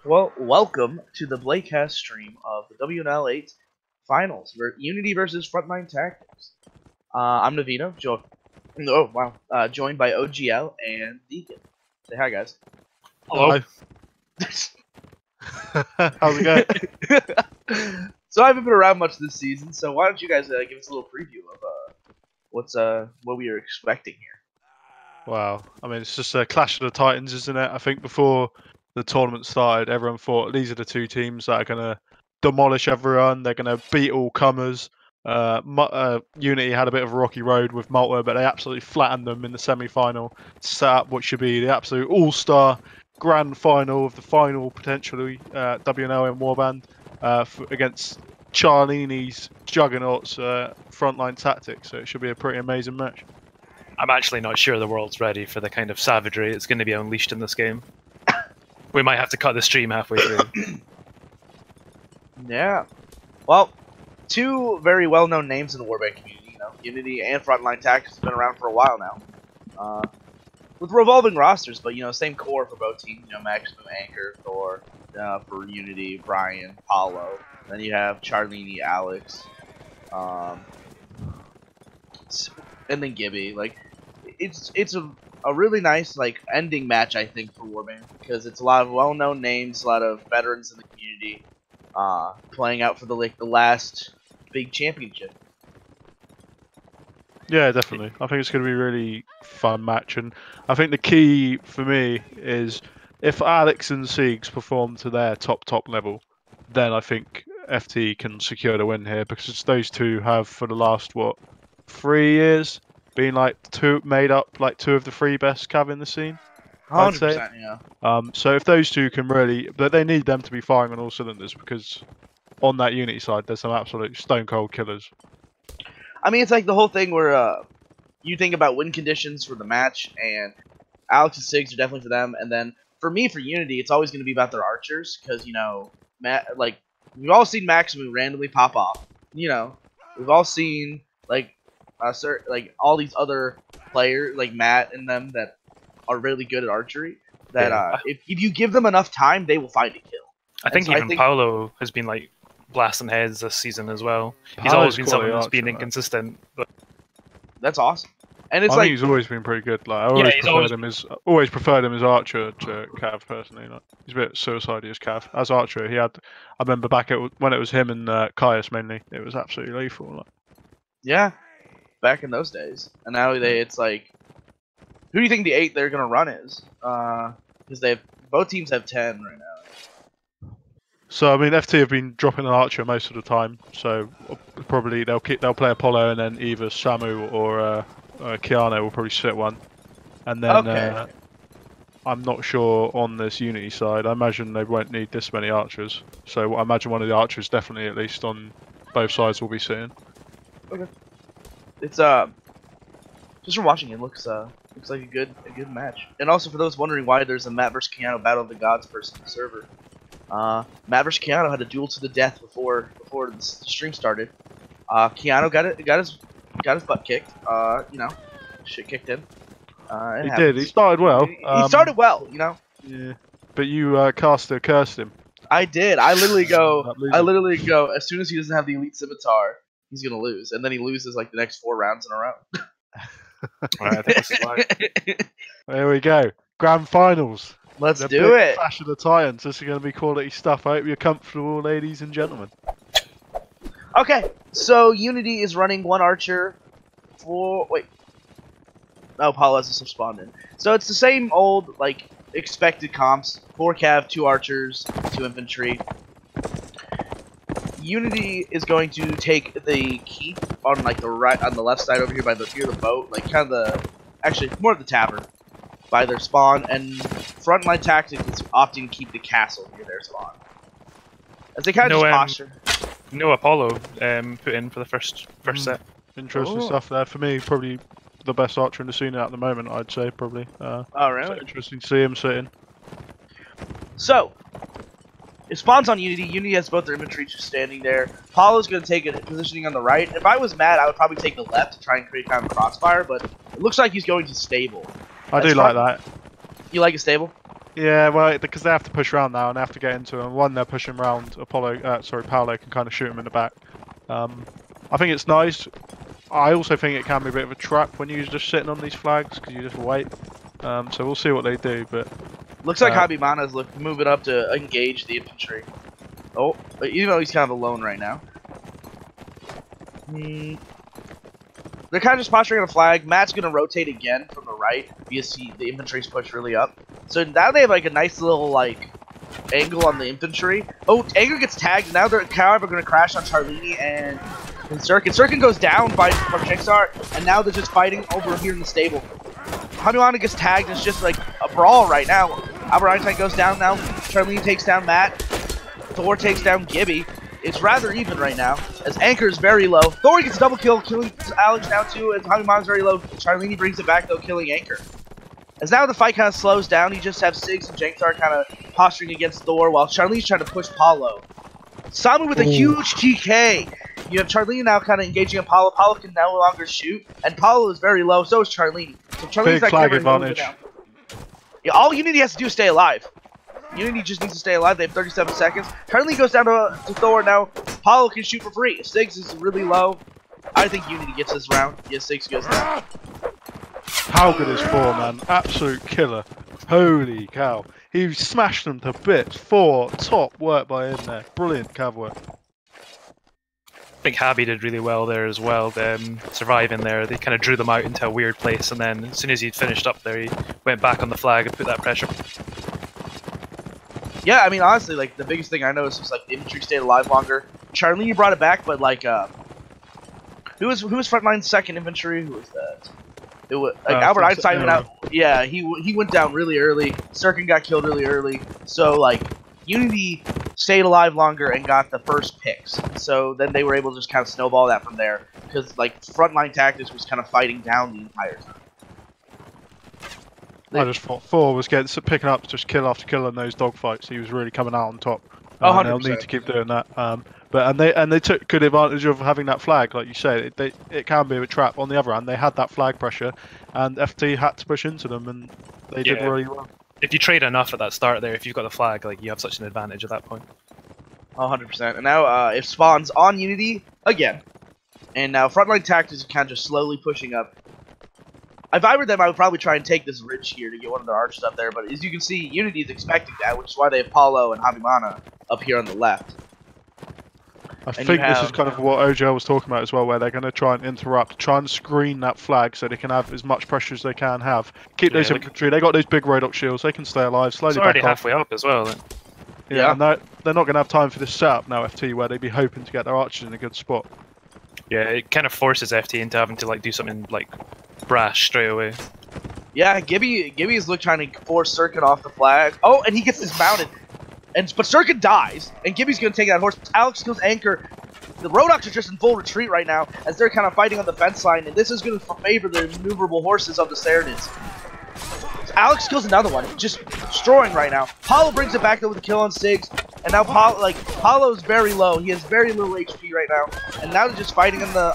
Well, welcome to the Playcast stream of the WNL8 finals, Unity versus Frontline Tactics. I'm Navino, joined by OGL and Deacon. Say hi, guys. Hello. How's it going? So I haven't been around much this season, so why don't you guys give us a little preview of what we are expecting here? Wow. I mean, it's just a clash of the titans, isn't it? I think before the tournament started, everyone thought these are the two teams that are going to demolish everyone. They're going to beat all comers. Unity had a bit of a rocky road with Malta, but they absolutely flattened them in the semi-final to set up what should be the absolute all-star grand final of the final, potentially, WNL and Warband against Charlini's juggernauts, Frontline Tactics. So it should be a pretty amazing match. I'm actually not sure the world's ready for the kind of savagery that's going to be unleashed in this game. We might have to cut the stream halfway through. Yeah. Well, two very well-known names in the Warband community, Unity and Frontline Tactics have been around for a while now. With revolving rosters, but, same core for both teams, Maximum, Anchor, Thor, for Unity, Brian, Paulo. Then you have Charlini, Alex, and then Gibby. It's a really nice ending match, I think, for Warband, because it's a lot of well-known names, a lot of veterans in the community playing out for the last big championship. Yeah, definitely. I think it's going to be a really fun match, and I think the key for me is if Alex and Siegs perform to their top level, then I think FT can secure the win here, because those two have for the last 3 years been made up two of the three best cav in the scene. 100%, yeah. So if those two can really, but they need them to be firing on all cylinders, because on that Unity side there's some absolute stone cold killers. I mean, it's like the whole thing where you think about win conditions for the match, and Alex and Sigs are definitely for them. And then for me, for Unity, it's always going to be about their archers, because we've all seen Maximum randomly pop off. We've all seen all these other players like Matt and them that are really good at archery. That if you give them enough time, they will find a kill. I think Paulo has been blasting heads this season as well. He's always been someone that's been inconsistent, but that's awesome. And I think he's always been pretty good. I always preferred him as archer to Cav personally. He's a bit suicidal as Cav. As archer, I remember back when it was him and Caius mainly. It was absolutely lethal. Yeah, back in those days. And now it's who do you think the 8 they're gonna run is? Because both teams have 10 right now. So I mean, FT have been dropping an archer most of the time, so probably they'll play Apollo, and then either Samu or Keanu will probably sit one, and then I'm not sure on this Unity side. I imagine they won't need this many archers, so I imagine one of the archers definitely, at least on both sides, will be sitting. Okay. It's just from watching it, looks like a good match. And also for those wondering why there's a Matt vs Keanu Battle of the Gods person on the server. Matt vs Keanu had a duel to the death before the stream started. Keanu got his butt kicked. Shit kicked him. He did. He started well. He started well. Yeah. But you cursed him. I did. I literally go. As soon as he doesn't have the elite scimitar, he's gonna lose, and then he loses the next 4 rounds in a row. Alright, I think this is right. There we go. Grand finals. Let's do it. Clash of the Titans. This is going to be quality stuff. I hope you're comfortable, ladies and gentlemen. Okay, so Unity is running 1 archer for... Wait. No, Paulo hasn't spawned in. So it's the same old, expected comps. 4 cav, 2 archers, 2 infantry. Unity is going to take the keep on, on the left side over here by the boat. Actually, more of the tavern. By their spawn, and Frontline Tactics is opting to keep the castle near their spawn. As they kind of just posture. No Apollo put in for the first set. Interesting stuff there. For me, probably the best archer in the scene at the moment, I'd say, probably. Oh, really? So interesting to see him sitting. So, it spawns on Unity. Unity has both their infantry just standing there. Paulo's going to take a positioning on the right. If I was Matt, I would probably take the left to try and create kind of a crossfire, but it looks like he's going to stable. I do like that. You like it stable? Yeah, well, because they have to push around now and they have to get into them. One, they're pushing around. Paolo can kind of shoot him in the back. I think it's nice. I also think it can be a bit of a trap when you're just sitting on these flags because you just wait. So we'll see what they do, but looks like Habimana's moving up to engage the infantry. Oh, even though he's kind of alone right now. They're kind of just posturing on a flag. Matt's gonna rotate again from the right because the infantry's pushed really up. So now they have like a nice little like angle on the infantry. Oh, Anger gets tagged. Now they're however gonna crash on Charlini and Sirkin. Sirkin goes down by from Jixar, and now they're just fighting over here in the stable. Habimana gets tagged. It's just like a brawl right now. Albert Einstein goes down now. Charlini takes down Matt. Thor takes down Gibby. It's rather even right now, as Anchor is very low. Thor gets a double kill, killing Alex now too, as Habimana's very low. Charlini brings it back though, killing Anchor. As now the fight kind of slows down, you just have Siggs and Janksar kind of posturing against Thor, while Charlini's trying to push Paulo. Samu with a huge TK! You have Charlini now kind of engaging on Paulo. Paulo can no longer shoot, and Paulo is very low, so is Charlini. So Charlini's big flag advantage. Yeah, all Unity has to do is stay alive. Unity just needs to stay alive. They have 37 seconds. Charlini goes down to Thor now. Paulo can shoot for free. Siggs is really low. I think Unity gets this round. Yeah, Siggs goes down. How good is Thor, man? Absolute killer. Holy cow. He smashed them to bits. Thor, top work by him there. Brilliant cav work. I think Habby did really well there as well, surviving there. They kind of drew them out into a weird place, and then as soon as he'd finished up there, he went back on the flag and put that pressure. Yeah, I mean, honestly, like, the biggest thing I noticed was, like, the infantry stayed alive longer. Charlini brought it back, but, like, who was Frontline's second infantry? Who was that? It was, like, Albert Einstein went out. Yeah, he went down really early. Sirkin got killed really early. So, like, Unity stayed alive longer and got the first picks. So then they were able to just kind of snowball that from there. Because, like, Frontline Tactics was kind of fighting down the entire time. I just thought Thor was picking up just kill after kill in those dogfights. He was really coming out on top. They'll need to keep doing that. They took good advantage of having that flag, like you said. It can be a trap. On the other hand, they had that flag pressure, and FT had to push into them, and they did really well. If you trade enough at that start there, if you've got the flag, like you have such an advantage at that point. 100%. And now it spawns on Unity again, and now Frontline Tactics is kind of just slowly pushing up. If I were them, I would probably try and take this ridge here to get one of their archers up there, but as you can see, Unity is expecting that, which is why they have Paulo and Habimana up here on the left. I think this is kind of what OGL was talking about as well, where they're going to try and interrupt, try and screen that flag so they can have as much pressure as they can have. Keep those infantry, they got those big Rodoc shields, they can stay alive, slowly back off. It's already halfway up as well. Yeah, and they're not going to have time for this setup now, FT, where they'd be hoping to get their archers in a good spot. Yeah, it kind of forces FT into having to like do something like brash straight away. Yeah, Gibby is trying to force Sirkin off the flag. Oh, and he gets dismounted. But Sirkin dies, and Gibby's going to take that horse. Alex kills Anchor. The Rodocs are just in full retreat right now, as they're kind of fighting on the fence line, and this is going to favor the maneuverable horses of the Saranids. So Alex kills another one, just destroying right now. Paulo brings it back though with a kill on Siggs, and now Paulo's very low. He has very little HP right now, and now they're just fighting in the...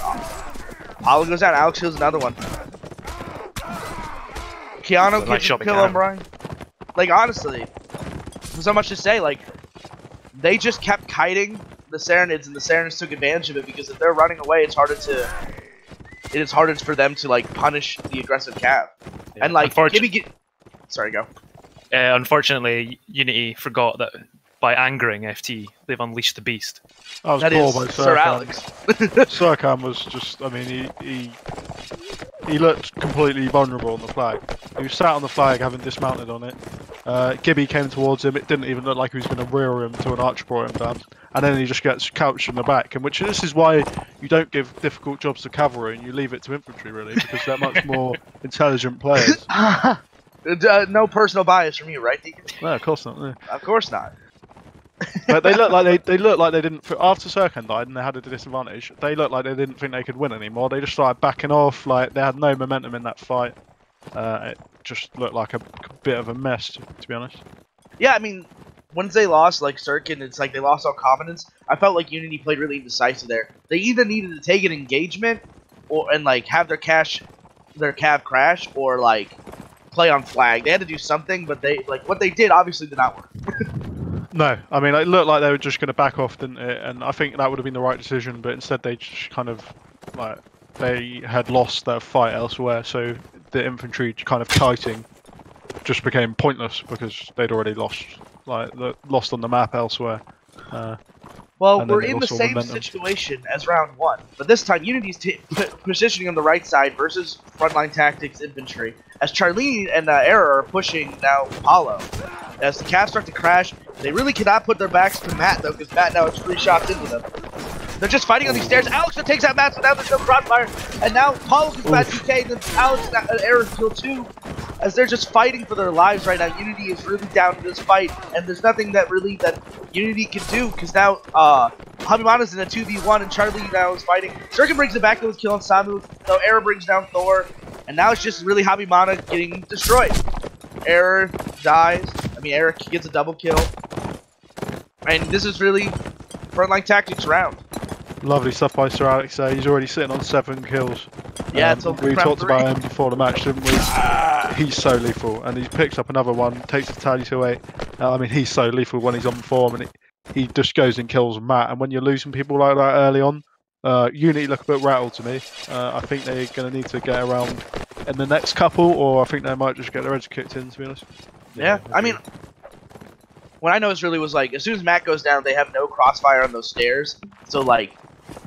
Paulo goes down, Alex kills another one. Keanu can kill him, Brian. Like, honestly, there's not much to say. Like, they just kept kiting the Saranids, and the Saranids took advantage of it, because if they're running away, it is harder for them to, like, punish the aggressive cav. Yeah. And, like, sorry, go. Unfortunately, Unity forgot that by angering FT, they've unleashed the beast. That is by Sir Alex. Sirkan was just, I mean, he looked completely vulnerable on the flag. He was sat on the flag having dismounted on it. Gibby came towards him. It didn't even look like he was going to rear him until an archer brought him down. And then he just gets couched in the back. And this is why you don't give difficult jobs to cavalry and you leave it to infantry, really, because they're much more intelligent players. No personal bias from you, right, Deacon? No, of course not. No. Of course not. But they look like they didn't. After Sirkan died and they had a disadvantage, they looked like they didn't think they could win anymore. They just started backing off. Like, they had no momentum in that fight. It just looked like a bit of a mess, to be honest. Yeah, I mean, once they lost, like, Sirkin, it's like they lost all confidence. I felt like Unity played really indecisive there. They either needed to take an engagement and like have their cav crash, or like play on flag. They had to do something, but what they did obviously did not work. No, I mean, it looked like they were just going to back off, didn't it? And I think that would have been the right decision, but instead they just kind of, like, they had lost their fight elsewhere, so the infantry kind of kiting just became pointless because they'd already lost, lost on the map elsewhere. Well, we're in the same situation as round 1, but this time Unity's positioning on the right side versus Frontline Tactics infantry, as Charlene and Error are pushing now Apollo. As the Cavs start to crash, they really cannot put their backs to Matt, though, because Matt now has 3 shots into them. They're just fighting on these stairs. Alex takes out Matt, so now there's no crossfire, and now Apollo gets Matt DK, then Alex and Error kill 2. As they're just fighting for their lives right now. Unity is really down in this fight, and there's nothing that Unity can do, because now Hamimana's in a 2v1, and Charlie now is fighting. Zerkin brings it back with kill on Samu, though Error brings down Thor, and now it's just really Hamimana getting destroyed. Error dies. Error gets a double kill, and this is really Frontline Tactics round. Lovely stuff by Sir Alex there. He's already sitting on 7 kills. Yeah, we talked about him before the match, didn't we? He's so lethal, and he picks up another one, takes the tally to 8. He's so lethal when he's on form, and he just goes and kills Matt. And when you're losing people like that early on, Unity look a bit rattled to me. I think they're going to need to get around in the next couple, or I think they might just get their heads kicked in, to be honest. Yeah, what I noticed really was, as soon as Matt goes down, they have no crossfire on those stairs, so,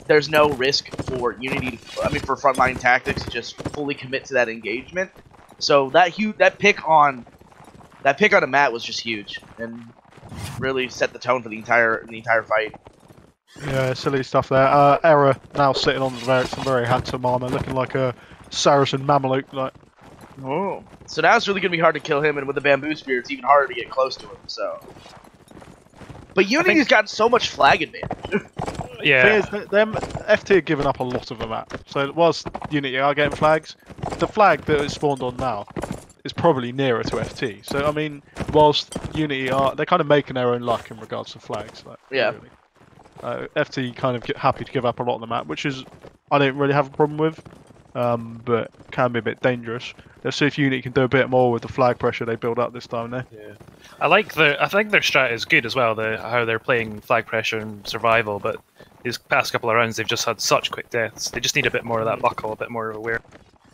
there's no risk for Unity, for Frontline Tactics to just fully commit to that engagement. So that pick on a Matt was just huge, and really set the tone for the entire fight. Yeah, silly stuff there. Error now sitting on some very handsome armor, looking like a Saracen Mameluke, Oh. So now it's really going to be hard to kill him, and with the bamboo spear, it's even harder to get close to him, so. But Unity's got so much flag advantage. Yeah. Them FT are giving up a lot of the map. So whilst Unity are getting flags, the flag that is spawned on now is probably nearer to FT. So, whilst Unity they're kind of making their own luck in regards to flags. Yeah. Really. FT kind of happy to give up a lot of the map, which is, I don't really have a problem with. But can be a bit dangerous. Let's see if Unity can do a bit more with the flag pressure they build up this time there. Yeah, I think their strat is good as well. How they're playing flag pressure and survival, but these past couple of rounds they've just had such quick deaths. They just need a bit more of that buckle, a bit more aware.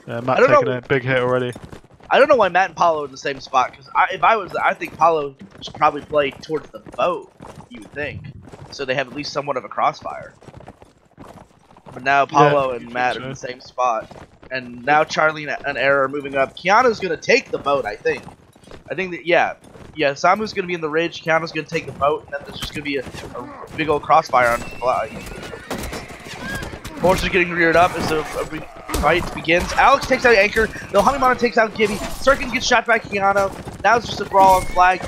Yeah, Matt taking a big hit already. I don't know why Matt and Paulo are in the same spot, because I think Paulo should probably play towards the boat. You would think, so they have at least somewhat of a crossfire. But now Paulo and Matt are in the same spot. And now Charlie and Error are moving up. Kiana's going to take the boat, I think. I think that, yeah, Samu's going to be in the ridge. Kiana's going to take the boat. And then there's just going to be a big old crossfire on the fly. Horse is getting reared up as the fight begins. Alex takes out Anchor. No, Hamimana takes out Gibby. Sirkin gets shot by Kiana. Now it's just a brawl on flag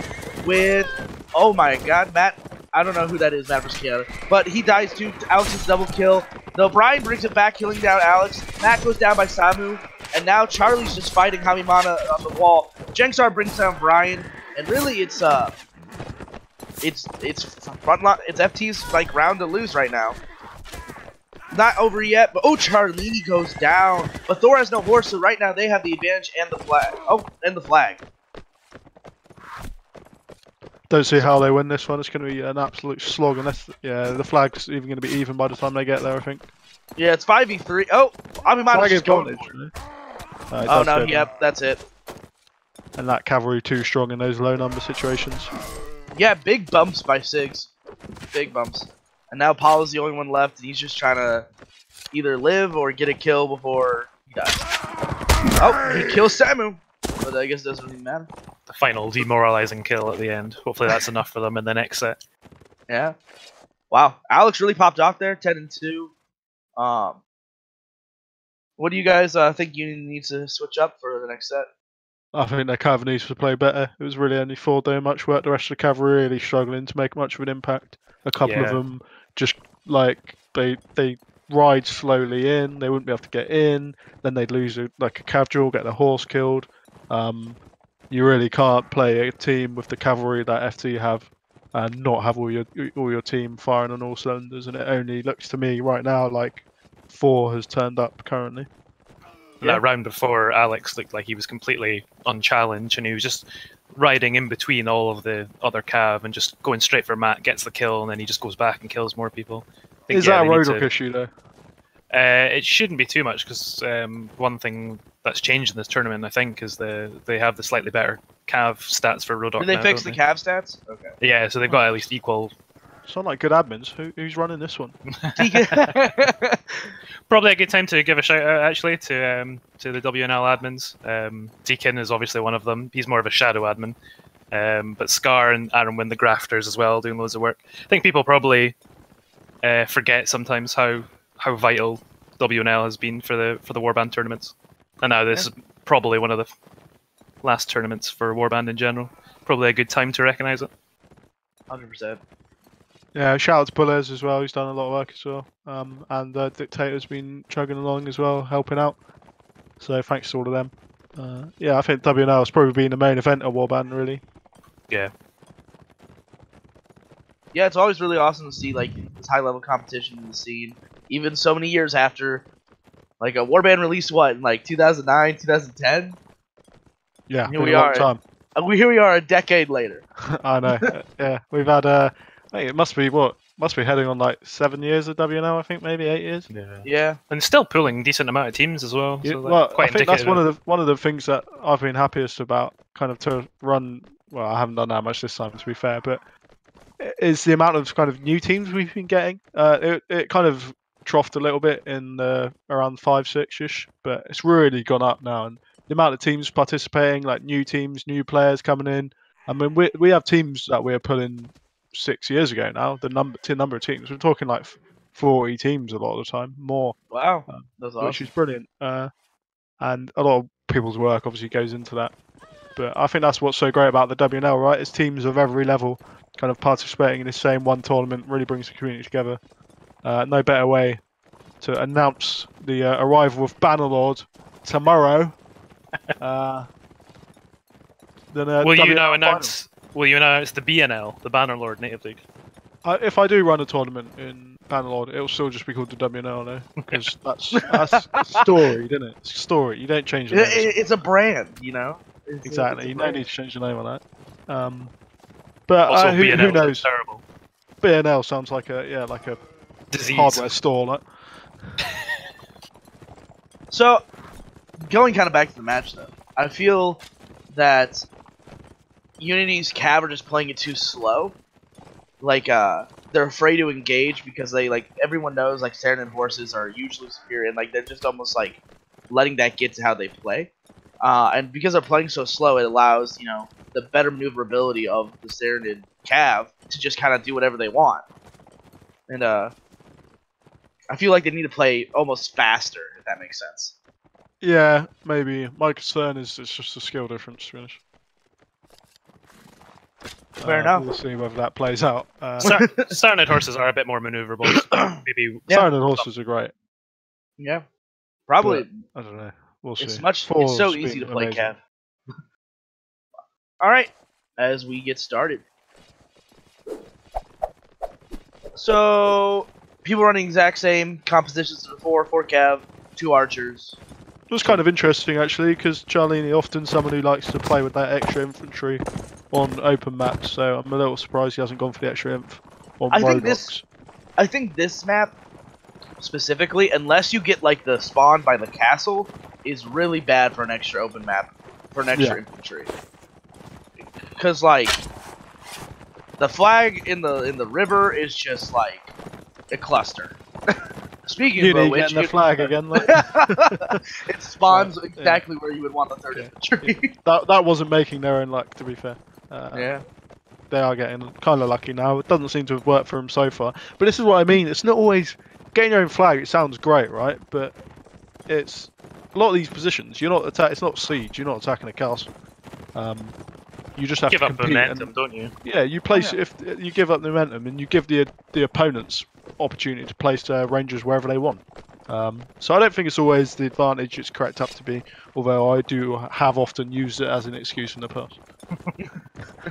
with, oh my god, Matt. I don't know who that is, Matt versus Kiana. But he dies too. Alex's double kill. No, Brian brings it back, killing down Alex. Matt goes down by Samu. And now Charlie's just fighting Hamimana on the wall. Jenksar brings down Brian. And really, it's Frontline. It's FT's round to lose right now. Not over yet, but oh, Charlene goes down. But Thor has no horse, so right now they have the advantage and the flag. Oh, and the flag. Don't see how they win this one. It's going to be an absolute slog. Unless, the flag's even going to be even by the time they get there, I think. Yeah, it's 5v3. Oh, Hamimana's just going for it. Oh no, yep, that's it. And that cavalry too strong in those low number situations. Yeah, big bumps by Sigs. Big bumps. And now Paul's the only one left, and he's just trying to either live or get a kill before he dies. Oh, he kills Samu. But I guess it doesn't really matter. The final demoralizing kill at the end. Hopefully that's enough for them in the next set. Yeah. Wow, Alex really popped off there, 10-2. What do you guys think you need to switch up for the next set? I think their cavalry needs to play better. It was really only Thor doing much work. The rest of the cavalry really struggling to make much of an impact. A couple of them just they ride slowly in. They wouldn't be able to get in. Then they'd lose a cav duel, get their horse killed. You really can't play a team with the cavalry that FT have and not have all your team firing on all cylinders. And it only looks to me right now like 4 has turned up currently. And that round before, Alex looked like he was completely unchallenged, and he was just riding in between all of the other cav and just going straight for Matt, gets the kill, and then he just goes back and kills more people. Is that a roadhook issue though? It shouldn't be too much, because one thing that's changed in this tournament, I think, is they have the slightly better cav stats for roadhook. Did they fix the cav stats? Okay. Yeah, so they've got at least equal. Sound like good admins. Who's running this one? Probably a good time to give a shout out actually to the WNL admins. Deacon is obviously one of them. He's more of a shadow admin. But Scar and Aaron Wynn, the grafters as well, doing loads of work. I think people probably forget sometimes how vital WNL has been for the Warband tournaments. And now this is probably one of the last tournaments for Warband in general. Probably a good time to recognise it. 100%. Yeah, shout out to Pullers as well, who's done a lot of work as well. And Dictator's been chugging along as well, helping out. So thanks to all of them. Yeah, I think WNL has probably been the main event of Warband, really. Yeah. Yeah, it's always really awesome to see like this high-level competition in the scene, even so many years after. Like a Warband released what in like 2009, 2010. Yeah, here been we a long are. time. Here we are a decade later. I know. Yeah, we've had I think it must be heading on like 7 years of WNL, I think, maybe 8 years. Yeah. And still pulling a decent amount of teams as well. Yeah, So well, quite I think that's indicative. one of the things that I've been happiest about, kind of to run. Well, I haven't done that much this time, to be fair, but is the amount of kind of new teams we've been getting. It kind of troughed a little bit in around 5-6ish, but it's really gone up now, and the amount of teams participating, like new teams, new players coming in. I mean, we have teams that we're pulling 6 years ago now. The number of teams, we're talking like 40 teams a lot of the time, more. Wow, that's awesome. Which is brilliant. And a lot of people's work obviously goes into that. But I think that's what's so great about the WNL, right? It's teams of every level kind of participating in the same one tournament, really brings the community together. No better way to announce the arrival of Bannerlord tomorrow. Will you now announce the BNL, the Bannerlord Native League? If I do run a tournament in Bannerlord, it'll still just be called the WNL, no? Because that's storied, isn't it? It's storied. You don't change the name. It's a brand, you know? Exactly. You don't need to change the name on that. But also, who knows? Terrible. BNL sounds like a disease hardware store, like. So, going kind of back to the match, though, I feel that Unity's cav are just playing it too slow. Like, they're afraid to engage because they, like, everyone knows, like, Serenade horses are usually superior, and, like, they're just almost, like, letting that get to how they play. And because they're playing so slow, it allows, you know, the better maneuverability of the Serenade cav to just kind of do whatever they want. And, I feel like they need to play almost faster, if that makes sense. Yeah, maybe. My concern is it's just a skill difference, to be honest. Fair enough. We'll see whether that plays out. Serenade horses are a bit more maneuverable. So maybe Serenade horses are great. Yeah. Probably. But, I don't know. We'll see. It's so easy to play cav. Alright, as we get started. So, people running exact same compositions as before, 4 cav, 2 archers. It was kind of interesting, actually, because Charlene often someone who likes to play with that extra infantry on open maps, so I'm a little surprised he hasn't gone for the extra inf on roadblocks. I think this map, specifically, unless you get, like, the spawn by the castle, is really bad for an extra open map, for an extra infantry. Because, like, the flag in the river is just, like, a cluster. Speaking of which, the flag again. Like. It spawns exactly where you would want the 3rd infantry. That wasn't making their own luck, to be fair. Yeah. They are getting kind of lucky now. It doesn't seem to have worked for them so far. But this is what I mean. It's not always getting your own flag. It sounds great, right? But it's a lot of these positions. You're not It's not siege. You're not attacking a castle. You just have give to up compete momentum, don't you? Yeah, you place if you give up the momentum and you give the opponents opportunity to place rangers wherever they want. So I don't think it's always the advantage it's cracked up to be, although I do have often used it as an excuse in the past.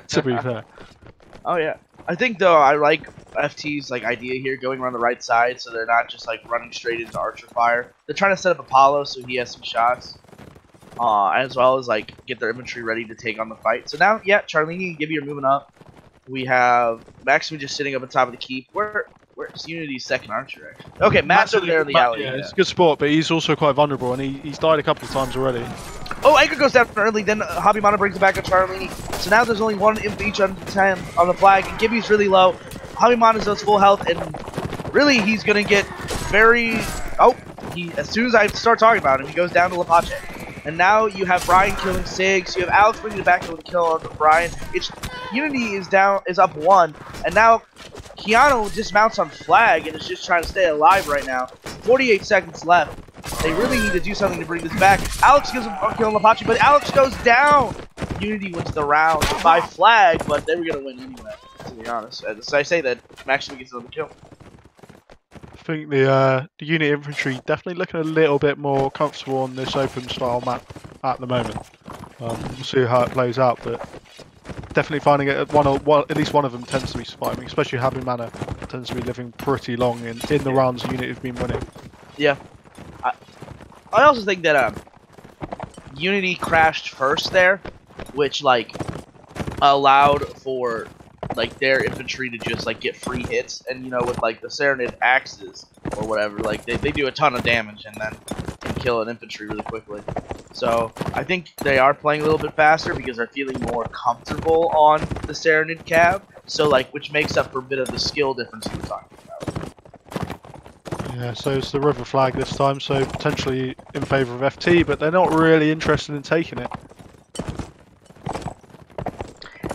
To be fair. Oh yeah. I think though I like FT's like idea here, going around the right side, so they're not just like running straight into Archer fire. They're trying to set up Apollo so he has some shots, as well as like get their infantry ready to take on the fight. So now, yeah, Charlini and Gibby are moving up. We have Maximum just sitting up on top of the keep. Where's Unity's second Archer actually? Okay, Matt's over there in the alley. Yeah, it's a good spot, but he's also quite vulnerable, and he's died a couple of times already. Oh, Anchor goes down early, then Habimana brings it back on Charlini. So now there's only one imp each on 10 on the flag, and Gibby's really low. Habimana's does full health, and really he's going to get very... Oh, as soon as I start talking about him, he goes down to Lapache. And now you have Brian killing Sigs, you have Alex bringing it back to the kill on Brian. Unity is up 1, and now Keanu dismounts on flag and is just trying to stay alive right now. 48 seconds left. They really need to do something to bring this back. Alex gives him a kill on Lapache, but Alex goes down! Unity wins the round by flag, but they were going to win anyway, to be honest. As I say that, Maximum gets another kill. I think the unit infantry definitely looking a little bit more comfortable on this open style map at the moment. We'll see how it plays out, but definitely finding it at least one of them tends to be surviving, especially Habimana tends to be living pretty long in the rounds Unity have been winning. Yeah. I also think that Unity crashed first there, which like allowed for like their infantry to just like get free hits, and you know, with like the Serenade axes or whatever, like they do a ton of damage and then can kill an infantry really quickly. So I think they are playing a little bit faster because they're feeling more comfortable on the Serenade cab, so like which makes up for a bit of the skill difference we were talking about. Yeah, so it's the river flag this time, so potentially in favour of FT, but they're not really interested in taking it.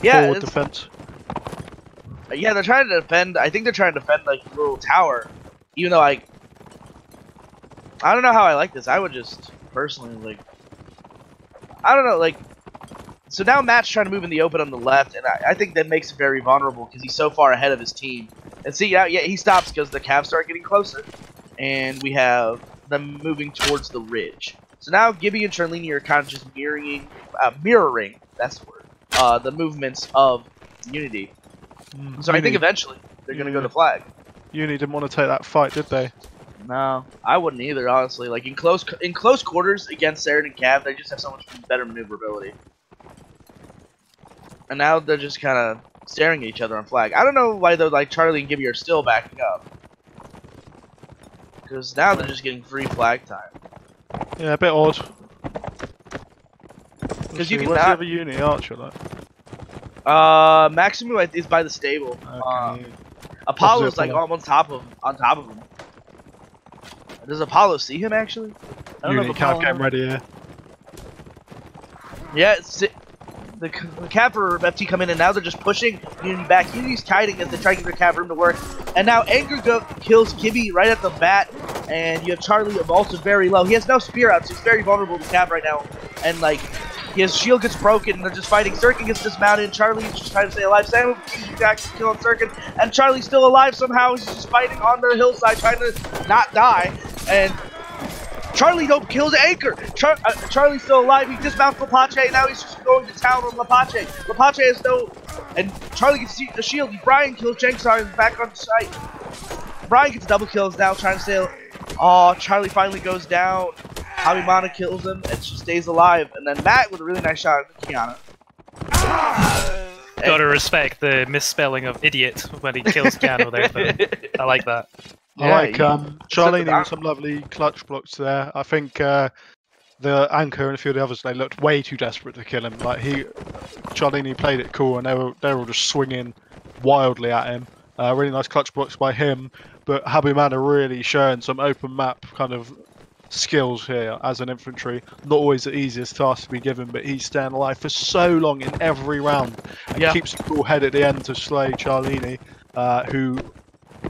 Yeah, forward defense. Yeah, they're trying to defend. I think they're trying to defend like the little tower, even though I don't know how I like this. I would just personally like, I don't know, like. So now Matt's trying to move in the open on the left, and I think that makes him very vulnerable because he's so far ahead of his team. And see, yeah, he stops because the Cavs start getting closer, and we have them moving towards the ridge. So now Gibby and Charlini are kind of just mirroring, that's the word, the movements of Unity. So I think eventually they're going to go to flag. Uni didn't want to take that fight, did they? No, I wouldn't either, honestly. Like in close quarters against Saren and Cav, they just have so much better maneuverability. And now they're just kind of staring at each other on flag. I don't know why they're like Charlie and Gibby are still backing up. Because now they're just getting free flag time. Yeah, a bit odd. Because you can where's not... the other uni Archer like? Maximum is by the stable. Okay. Apollo's like on top of him. Does Apollo see him actually? I don't Uni know if can't Apollo get him ready here. Yeah, the Cav for FT come in, and now they're just pushing Unity back. Unity's kiting as they try to get their Cav room to work. And now Anger kills Gibby right at the bat, and you have Charlie also very low. He has no spear out, so he's very vulnerable to Cav right now. And like, his shield gets broken, and they're just fighting. Sirkin gets dismounted, Charlie's just trying to stay alive. Samu back to kill on Sirkin, and Charlie's still alive somehow. He's just fighting on the hillside, trying to not die. And Charlie kills Anchor. Charlie's still alive. He dismounts Lapache, and now he's just going to town on Lapache. Lapache has no... And Charlie gets the shield. Brian kills Jenksar and is back on site. Brian gets double kills now, trying to stay... Oh, Charlie finally goes down. Habimana kills him, and she stays alive. And then Matt with a really nice shot at Kiana. Gotta respect the misspelling of idiot when he kills Keanu there, but I like that. I like Charlene with some lovely clutch blocks there. I think the Anchor and a few of the others, they looked way too desperate to kill him. Like Charlene played it cool, and they were all just swinging wildly at him. Really nice clutch blocks by him, but Habimana really showing some open map kind of skills here as an infantry. Not always the easiest task to be given, but he's staying alive for so long in every round and keeps a cool head at the end to slay Charlene, who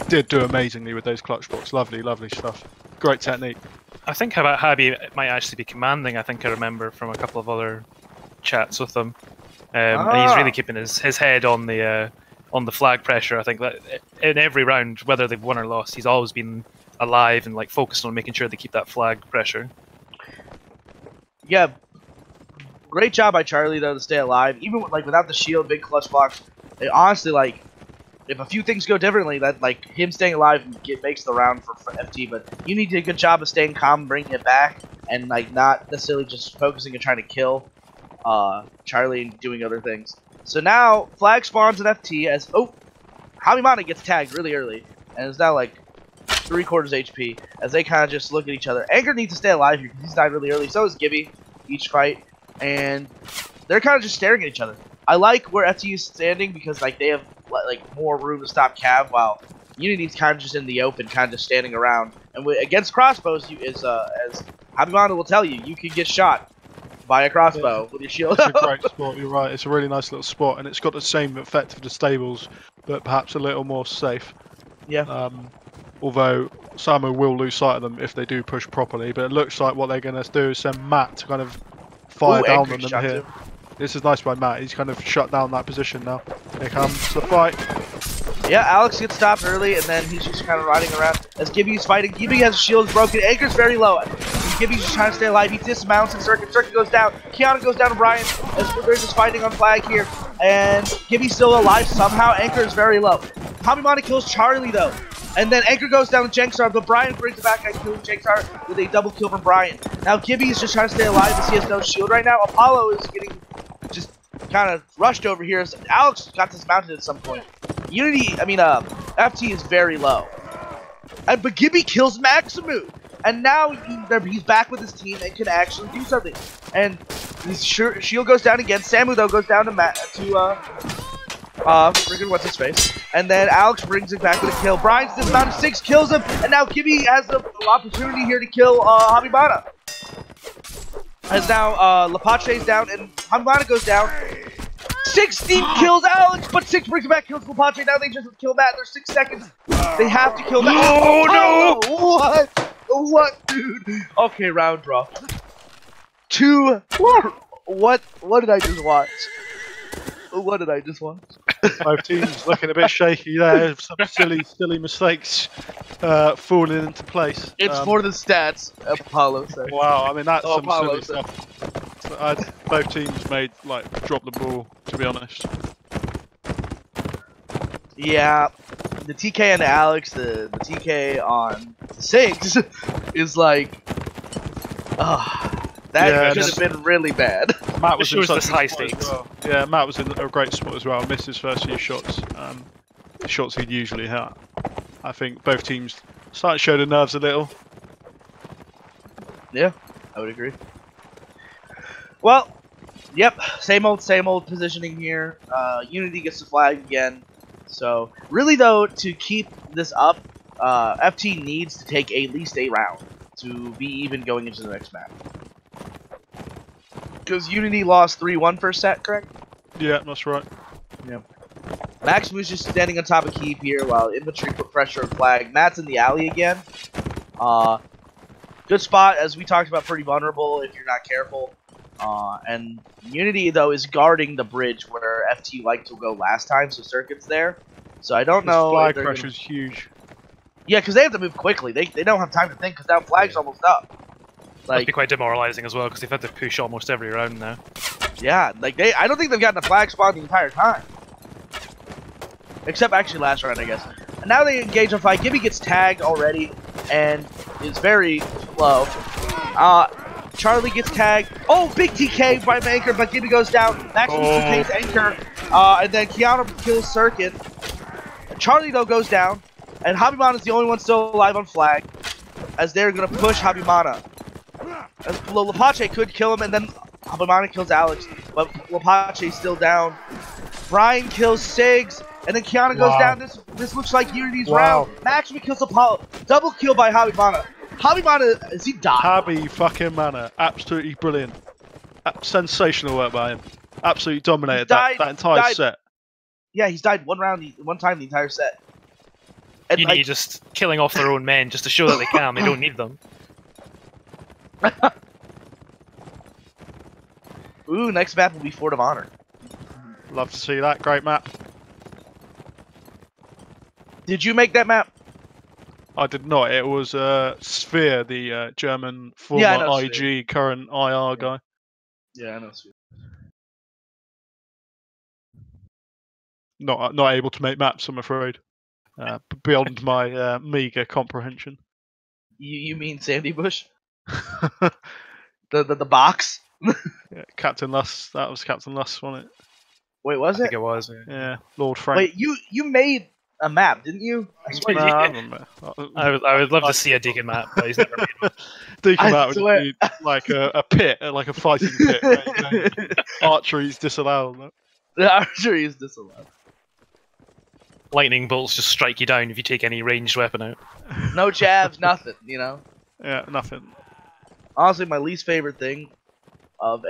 did do amazingly with those clutch blocks. Lovely, lovely stuff. Great technique. I think about Habi might actually be commanding. I think I remember from a couple of other chats with him. And he's really keeping his head on the flag pressure. I think that in every round, whether they've won or lost, he's always been alive and like focused on making sure they keep that flag pressure. Yeah, great job by Charlie though to stay alive, even with, like without the shield, big clutch blocks. They honestly like if a few things go differently, that like him staying alive makes the round for FT. But Unity did a good job of staying calm, bringing it back, and like not necessarily just focusing and trying to kill Charlie and doing other things. So now flag spawns in FT as Habimana gets tagged really early and is now like 3/4 HP as they kind of just look at each other. Anchor needs to stay alive here because he's died really early. So is Gibby each fight, and they're kind of just staring at each other. I like where FT is standing because like they have like more room to stop Cav, while Unity's kind of just in the open, kind of just standing around. And against crossbows, as Habimana will tell you, you can get shot by a crossbow with your shield. It's a great spot. You're right. It's a really nice little spot, and it's got the same effect of the stables, but perhaps a little more safe. Yeah. Although Samu will lose sight of them if they do push properly, but it looks like what they're going to do is send Matt to kind of fire down on them here. This is nice by Matt. He's kind of shut down that position now. Here comes the fight. Yeah, Alex gets stopped early, and then he's just kind of riding around as Gibby's fighting. Gibby has his shield broken. Anchor's very low. Gibby's just trying to stay alive. He dismounts, and Circuit goes down. Kiana goes down to Brian as they're just fighting on flag here. And Gibby's still alive somehow. Anchor is very low. Habimana kills Charlie, though. And then Anchor goes down to Jenkstar, but Brian brings it back and kills Jenkstar with a double kill from Brian. Now Gibby is just trying to stay alive as he has no shield right now. Apollo is getting just kind of rushed over here. Alex got dismounted at some point. FT is very low. But Gibby kills Maximu. And now he's back with his team and can actually do something. And his shield goes down again. Samu, though, goes down to friggin' what's his face. And then Alex brings it back with a kill. Brian's dismounted, 6 kills him. And now Gibby has the opportunity here to kill Habimana. As now Lapache's down and Habimana goes down. 16 kills Alex, but 6 brings it back, kills Lapache. Now they just kill Matt. There's 6 seconds. They have to kill Matt. Oh, no! What, dude? Okay, round draw. What did I just watch? What did I just watch? Both teams looking a bit shaky there. Some silly mistakes falling into place. It's for the stats, Apollo said. Wow, I mean that's some Apollo silly stuff. Both teams made drop the ball, to be honest. Yeah, the TK and Alex, the TK on 6 is like, that could have been really bad. Matt was in such high stakes. well. Yeah, Matt was in a great spot as well. Missed his first few shots, shots he'd usually have. I think both teams started to show the nerves a little. Yeah, I would agree. Well, yep, same old positioning here. Unity gets the flag again. So, really though, to keep this up, FT needs to take at least a round to be even going into the next map. Because Unity lost 3-1 first set, correct? Yeah, that's right. Yeah. Max was just standing on top of Keep here while infantry put pressure on flag. Matt's in the alley again. Good spot, as we talked about, pretty vulnerable if you're not careful. And Unity, though, is guarding the bridge where FT liked to go last time, so Circuit's there. So I don't know. Flag pressure's huge. Yeah, because they have to move quickly. They don't have time to think, because now flag's almost up. Must be quite demoralizing as well, because they've had to push almost every round now. Yeah, I don't think they've gotten a flag spawn the entire time. Except actually last round, I guess. And now they engage on fight. Gibby gets tagged already, and is very low. Charlie gets tagged. Oh, big TK by Anchor, but Gibby goes down. Maximus TK's Anchor, and then Kiana kills Circuit. Charlie, though, goes down, and Habimana is the only one still alive on flag, as they're going to push Habimana. Lapache could kill him, and then Habimana kills Alex, but Lapache's still down. Brian kills Sigs, and then Kiana goes down. This looks like Unity's round. Maximus kills Apollo. Double kill by Habimana. Habimana, is he died? Habi fucking Mana, absolutely brilliant. Sensational work by him. Absolutely dominated that entire set. Yeah, he's died one time the entire set. And Unity just killing off their own men just to show that they can. They don't need them. Ooh, next map will be Fort of Honor. Love to see that. Great map. Did you make that map? I did not. It was Sphere, the German former IG, current IR guy. Yeah, I know Sphere. not able to make maps, I'm afraid. Beyond my meager comprehension. You mean Sandy Bush? The box? Yeah, Captain Luss. That was Captain Luss, wasn't it? Wait, was I think it? it was. Yeah, Lord Frank. Wait, you made a map, didn't you? I swear No, you I did. remember. I would love to see a Deacon map, but he's never made one. Deacon I map would swear. be like a pit, like a fighting pit. Where, archery's disallowed. No? The archery is disallowed. Lightning bolts just strike you down if you take any ranged weapon out. No jabs, nothing. You know. Yeah, nothing. Honestly, my least favorite thing of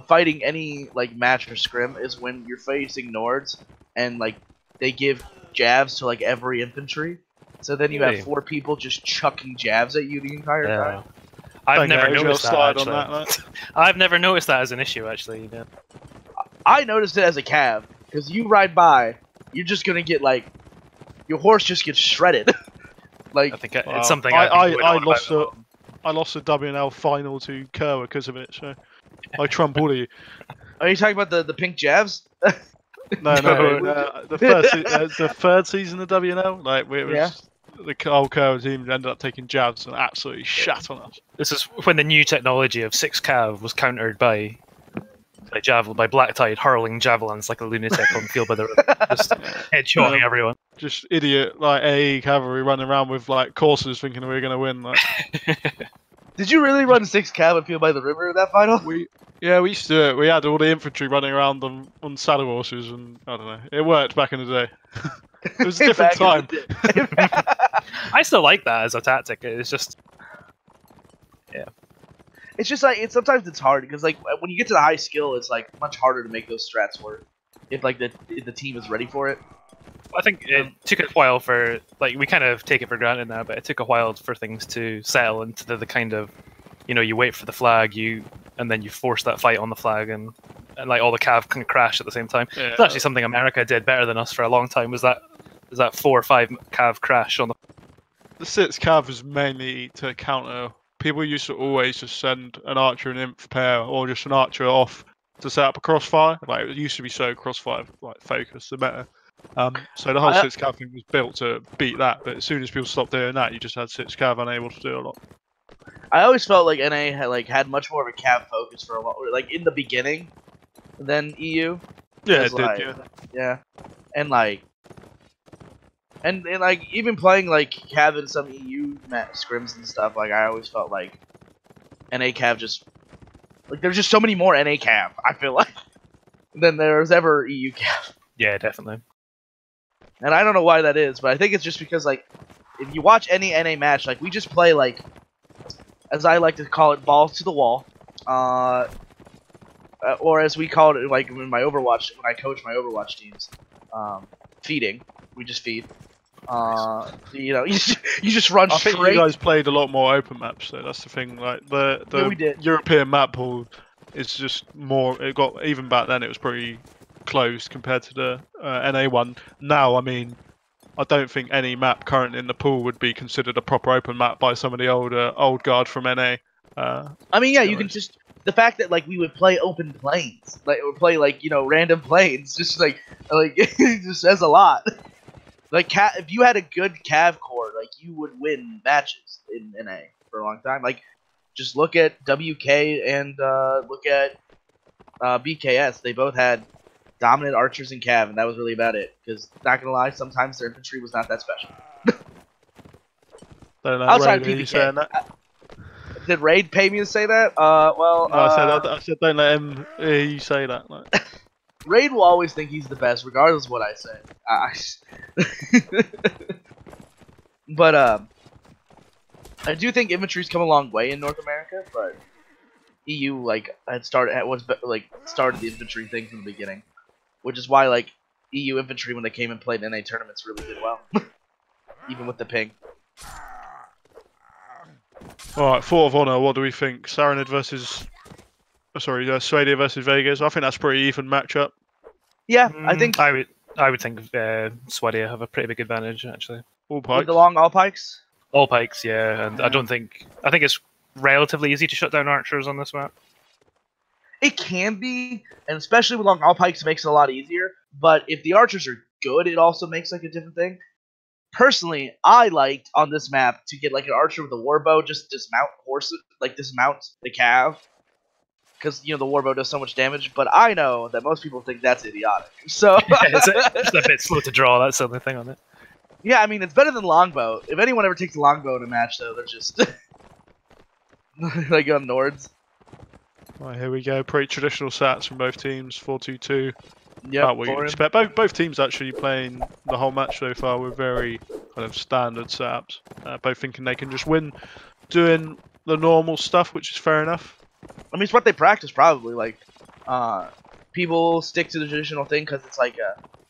fighting any like match or scrim is when you're facing Nords and like they give jabs to like every infantry. So then you Really? have 4 people just chucking jabs at you the entire time. I've never noticed that, slide actually. on that. I've never noticed that as an issue, actually. You know. I noticed it as a cav because you ride by, you're just gonna get like your horse just gets shredded. Like I think it's Well, something I lost. lost the WNL final to Kerr because of it, so I trump all of you. are you talking about the pink jabs? No, the third season of WNL, like it was Yeah. the old Kerr team ended up taking jabs and absolutely shat on us. This is when the new technology of 6 cav was countered by Black Tide hurling javelins like a lunatic on the field by the river, just headshotting everyone. Just idiot like AE cavalry running around with like coursers thinking we were going to win. Like. Did you really run 6 cav and Field by the River in that final? we used to do it. We had all the infantry running around them on saddle horses, and I don't know. It worked back in the day. It was a different time. I still like that as a tactic. It's just, It's just like sometimes it's hard because like when you get to the high skill, it's like much harder to make those strats work if like if the team is ready for it. I think it took a while for, like, we kind of take it for granted now, but it took a while for things to settle into the kind of, you know, you wait for the flag, and then you force that fight on the flag, and like all the cav can crash at the same time. Yeah. It's actually something America did better than us for a long time. Was that 4 or 5 cav crash on the? The 6 cav was mainly to counter. People used to always just send an archer and inf pair, or just an archer off to set up a crossfire. Like it used to be so crossfire like focused, the better. So the whole 6 cav thing was built to beat that. But as soon as people stopped doing that, you just had 6 cav unable to do a lot. I always felt like NA had much more of a cav focus for a lot, like in the beginning, than EU. Yeah, it did. Like, Yeah. Yeah, and like, and like even playing like cav in some EU scrims and stuff. Like I always felt like NA cav just like there's just so many more NA cav. I feel like than there's ever EU cav. Yeah, definitely. And I don't know why that is, but I think it's just because, like, if you watch any NA match, like, we just play, like, as I like to call it, balls to the wall. Or as we call it, like, when I coach my Overwatch teams, feeding. We just feed. You know, you just run straight. I think you guys played a lot more open maps, so that's the thing. Like, the Yeah, we did. European map pool is just more, it got, even back then, it was pretty closed compared to the NA one. Now, I mean, I don't think any map currently in the pool would be considered a proper open map by some of the old guard from NA. I mean, yeah, you can just the fact that like we would play open planes, like or play like random planes, just like it just says a lot. Like if you had a good cav core, like you would win matches in NA for a long time. Like just look at WK and look at BKS. They both had dominant archers and cav, and that was really about it. Because, not gonna lie, sometimes their infantry was not that special. Outside of saying that. Did Raid pay me to say that? Well, no, I said don't let him hear you say that. Like. Raid will always think he's the best, regardless of what I say. But I do think infantry's come a long way in North America, but EU started the infantry thing from the beginning. Which is why, like, EU infantry, when they came and played NA tournaments, really did well. Even with the ping. Alright, Fort of Honor, what do we think? Saranid versus... Swadia versus Vegas. I think that's a pretty even matchup. Yeah, I think... I would think Swadia have a pretty big advantage, actually. All pikes. With the long all pikes? All pikes, yeah. And I think it's relatively easy to shut down archers on this map. It can be, and especially with long all pikes, it makes it a lot easier. But if the archers are good, it also makes like a different thing. Personally, I liked on this map to get like an archer with a warbow, just dismount horses, like dismount the cav, because you know the warbow does so much damage. But I know that most people think that's idiotic. So it's a bit slow to draw. That's the only thing on it. yeah, I mean it's better than longbow. If anyone ever takes a longbow in a match, though, they're just like on Nords. Right, here we go. Pretty traditional stats from both teams. 4-2-2. Yep, About what you'd expect. Both teams actually playing the whole match so far with very kind of standard setups. Both thinking they can just win doing the normal stuff, which is fair enough. I mean, it's what they practice probably. Like, people stick to the traditional thing because it's like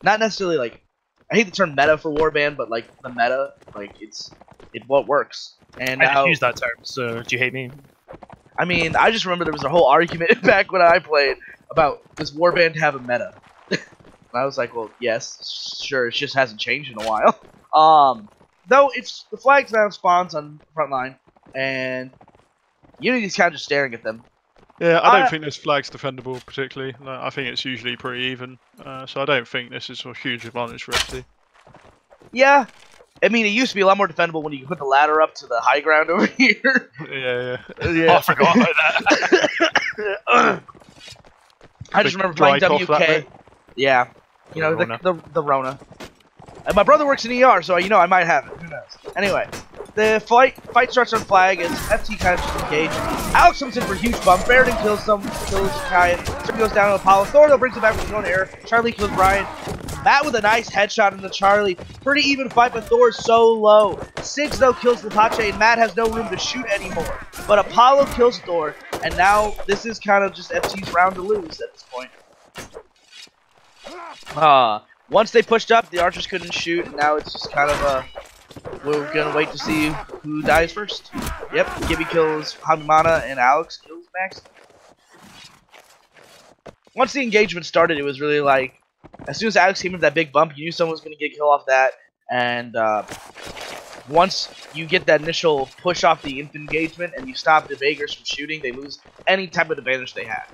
not necessarily like I hate the term meta for Warband, but like the meta, like it's what works. And I just use that term. So do you hate me? I mean, I just remember there was a whole argument back when I played about does Warband have a meta? And I was like, well, yes, sure, it just hasn't changed in a while. Though it's the flags now spawns on Frontline, and Unity's kind of just staring at them. Yeah, I don't think this flag's defendable particularly. No, I think it's usually pretty even, so I don't think this is a huge advantage for FT. Yeah, I mean, it used to be a lot more defendable when you put the ladder up to the high ground over here. Yeah. Oh, I forgot about that. I just remember playing WK. Yeah, you know, the Rona. And my brother works in ER, so you know I might have it. Who knows? Anyway, the fight starts on flag as FT kind of just engaged. Alex comes in for a huge bump. Baradin kills Kyan. Turkey goes down to Apollo. Thor brings it back with his own air. Charlie kills Brian. Matt with a nice headshot into Charlie. Pretty even fight, but Thor is so low. Siggs, though, kills Lepache, and Matt has no room to shoot anymore. But Apollo kills Thor, and now this is kind of just FT's round to lose at this point. Once they pushed up, the archers couldn't shoot, and now it's just kind of we're gonna wait to see who dies first. Yep, Gibby kills Hamimana, and Alex kills Max. Once the engagement started, it was really like, as soon as Alex came into that big bump, you knew someone was gonna get a kill off that, and once you get that initial push off the infant engagement and you stop the Vegas from shooting, they lose any type of advantage they had.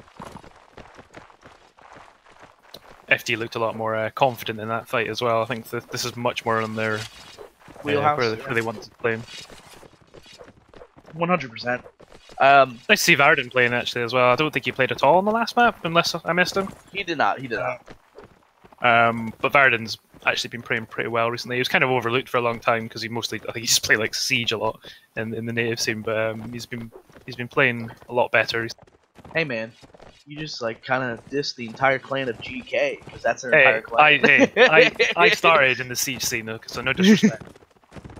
FD looked a lot more confident in that fight as well. I think this is much more on their wheelhouse, where they want to play. 100%. Nice to see Varden playing actually as well. I don't think he played at all on the last map, unless I missed him. He did not. He did not. But Varden's actually been playing pretty well recently. He was kind of overlooked for a long time because I think he just played like Siege a lot in the native scene. But he's been playing a lot better. Hey man, you just like kind of diss the entire clan of GK because that's their entire clan. I started in the Siege scene though, so no disrespect.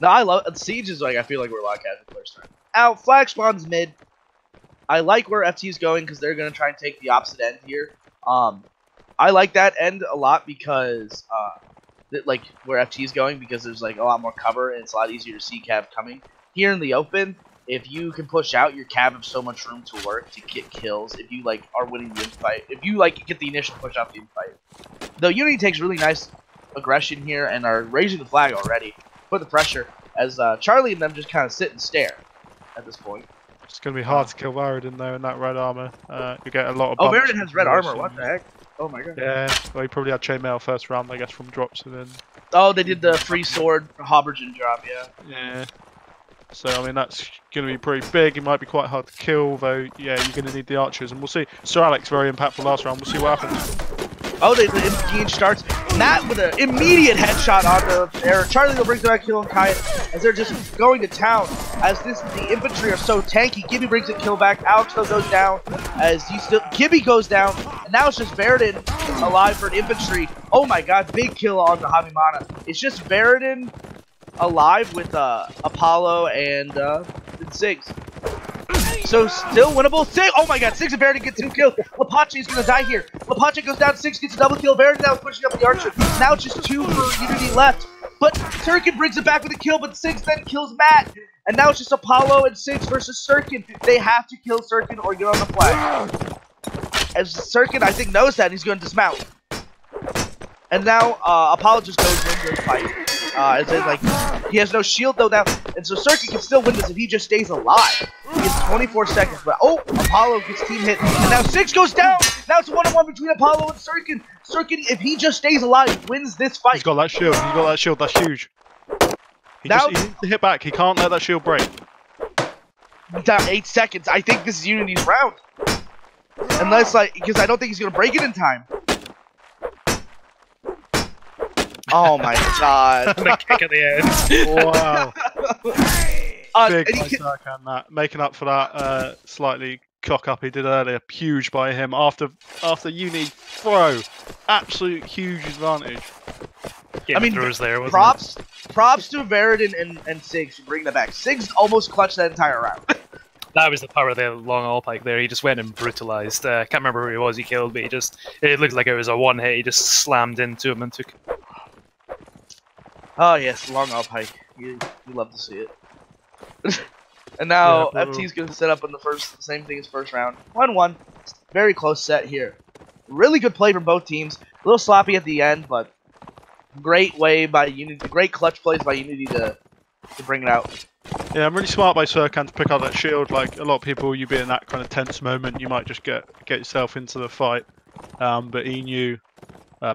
No, I love Siege. Is like I feel like we're a lot casual players starting. Out flag spawns mid. I like where FT is going because they're gonna try and take the opposite end here. I like that end a lot because like where FT is going because there's like a lot more cover and it's a lot easier to see cav coming. Here in the open, if you can push out, your cav have so much room to work to get kills. If you like are winning the infight, if you like get the initial push off the infight. Though Unity takes really nice aggression here and are raising the flag already. Put the pressure as Charlie and them just kind of sit and stare at this point. It's going to be hard to kill Varden though in that red armor. You get a lot of. Oh, Varden has red armor. What the heck? Oh my god. Yeah, well, he probably had chainmail first round, I guess, from drops and then. Oh, they did the free sword Haubergen drop, yeah. Yeah. So I mean that's going to be pretty big. It might be quite hard to kill, though. Yeah, you're going to need the archers, and we'll see. Sir Alex very impactful last round. We'll see what happens. Oh, the engage starts. Matt with an immediate headshot on the air. Charlie will bring back kill on Kyan as they're just going to town. As the infantry are so tanky, Gibby brings a kill back. Alex though goes down as Gibby goes down, and now it's just Baradin alive for an infantry. Oh my god, big kill on the Hamimana. It's just Baradin alive with Apollo and Siggs. So still winnable. Oh my god, Siggs and Baradin get 2 kills. Lepache is gonna die here. Lepache goes down, Siggs gets a double kill. Baradin now is pushing up the archer. Now it's just 2 for Unity left. But Sirkin brings it back with a kill, but Siggs then kills Matt. And now it's just Apollo and Siggs versus Sirkin. They have to kill Sirkin or get on the flag. As Sirkin, I think, knows that, he's going to dismount. And now Apollo just goes into the fight. As in, like, he has no shield though now, and so Sirkin can still win this if he just stays alive. He has 24 seconds, but oh, Apollo gets team hit, and now Siggs goes down. Now it's a 1-on-1 between Apollo and Sirkin. Sirkin, if he just stays alive, wins this fight. He's got that shield. He's got that shield. That's huge. He needs to hit back. He can't let that shield break. Down 8 seconds. I think this is Unity's round. Unless, like, because I don't think he's going to break it in time. Oh my god. The kick at the end. Wow. Big by Serkan, that. Making up for that slightly cock up he did earlier. Huge by him after Uni throw. Absolute huge advantage. I mean, there, props to Veridin and Siggs for bringing that back. Siggs almost clutched that entire round. That was the power of the long all pike there. He just went and brutalized. Can't remember who he was he killed, but it looked like it was a one hit. He just slammed into him and took. Oh yes, long all pike. You love to see it. And now FT's gonna set up on the same thing as first round. 1-1. Very close set here. Really good play from both teams. A little sloppy at the end, but great way by Unity. Great clutch plays by Unity to bring it out. Yeah, I'm really smart by Serkan to pick up that shield. Like a lot of people, you be in that kind of tense moment, you might just get yourself into the fight. But he knew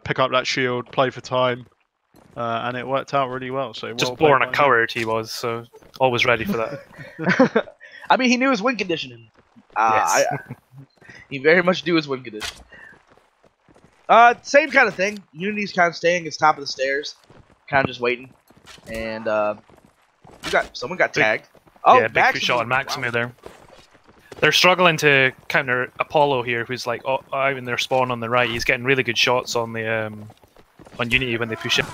pick up that shield, play for time, and it worked out really well. So just born a coward he was, so always ready for that. I mean, he knew his win condition. Yes. He very much knew his win condition. Same kind of thing. Unity's kind of staying at the top of the stairs, kind of just waiting, and someone got tagged. Oh, yeah, big free shot on Maximu there. They're struggling to counter Apollo here, who's like out in their spawn on the right. He's getting really good shots on the on Unity when they push him.